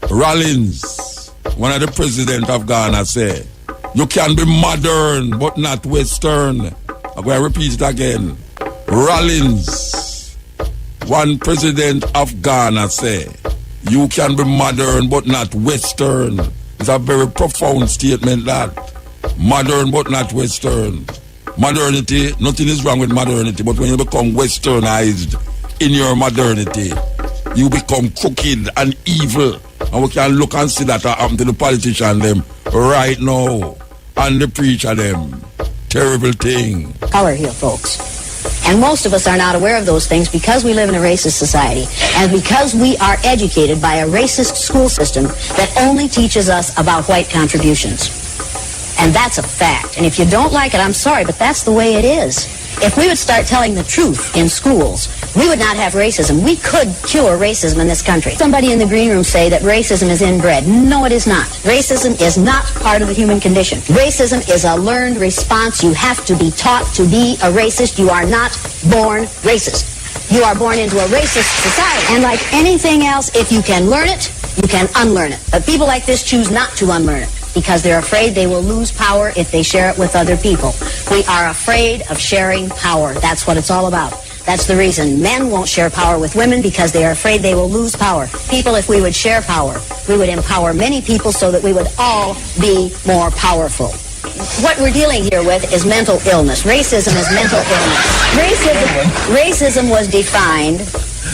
Rollins, one of the president of Ghana, said, you can be modern but not Western. I'm going to repeat it again. Rollins, one president of Ghana, said, you can be modern but not Western. It's a very profound statement, that. Modern but not Western. Modernity, nothing is wrong with modernity, but when you become westernized in your modernity, you become crooked and evil. And we can look and see that happen to the politician them right now. And the preacher them. Terrible thing. Color here, folks. And most of us are not aware of those things because we live in a racist society and because we are educated by a racist school system that only teaches us about white contributions. And that's a fact. And if you don't like it, I'm sorry, but that's the way it is. If we would start telling the truth in schools, we would not have racism. We could cure racism in this country. Somebody in the green room say that racism is inbred. No, it is not. Racism is not part of the human condition. Racism is a learned response. You have to be taught to be a racist. You are not born racist. You are born into a racist society. And like anything else, if you can learn it, you can unlearn it. But people like this choose not to unlearn it because they're afraid they will lose power if they share it with other people. We are afraid of sharing power. That's what it's all about. That's the reason men won't share power with women, because they are afraid they will lose power. People, if we would share power, we would empower many people so that we would all be more powerful. What we're dealing here with is mental illness. Racism is mental illness. Racism was defined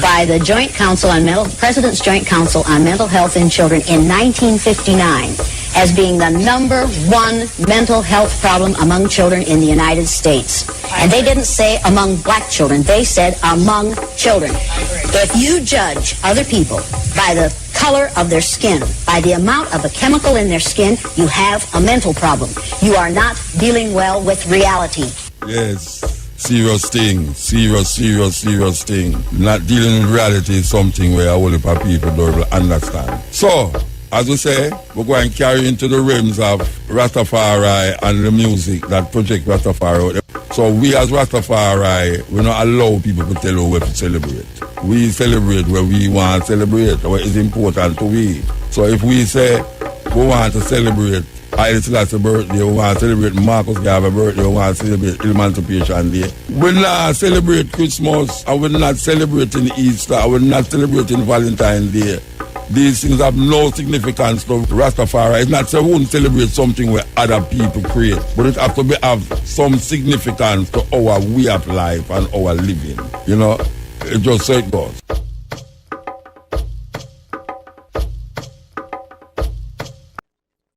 by the Joint Council on President's Joint Council on Mental Health in Children in 1959 as being the #1 mental health problem among children in the United States. And they didn't say among black children, they said among children. If you judge other people by the color of their skin, by the amount of a chemical in their skin, you have a mental problem. You are not dealing well with reality. Yes. Serious thing. Serious thing. Not dealing with reality is something where a whole heap of people don't understand. So, as we say, we're going to carry into the realms of Rastafari and the music that project Rastafari. So we as Rastafari, we don't allow people to tell us where to celebrate. We celebrate where we want to celebrate, what is important to we. So if we say we want to celebrate Haile Selassie's birthday, we want to celebrate Marcus Garvey's birthday, we want to celebrate Emancipation Day. We're not celebrate Christmas, and we're not celebrating Easter, and we're not celebrating Valentine's Day. These things have no significance to Rastafari. It's not so we won't celebrate something where other people create, but it has to have some significance to our way of life and our living. You know, it just so it goes.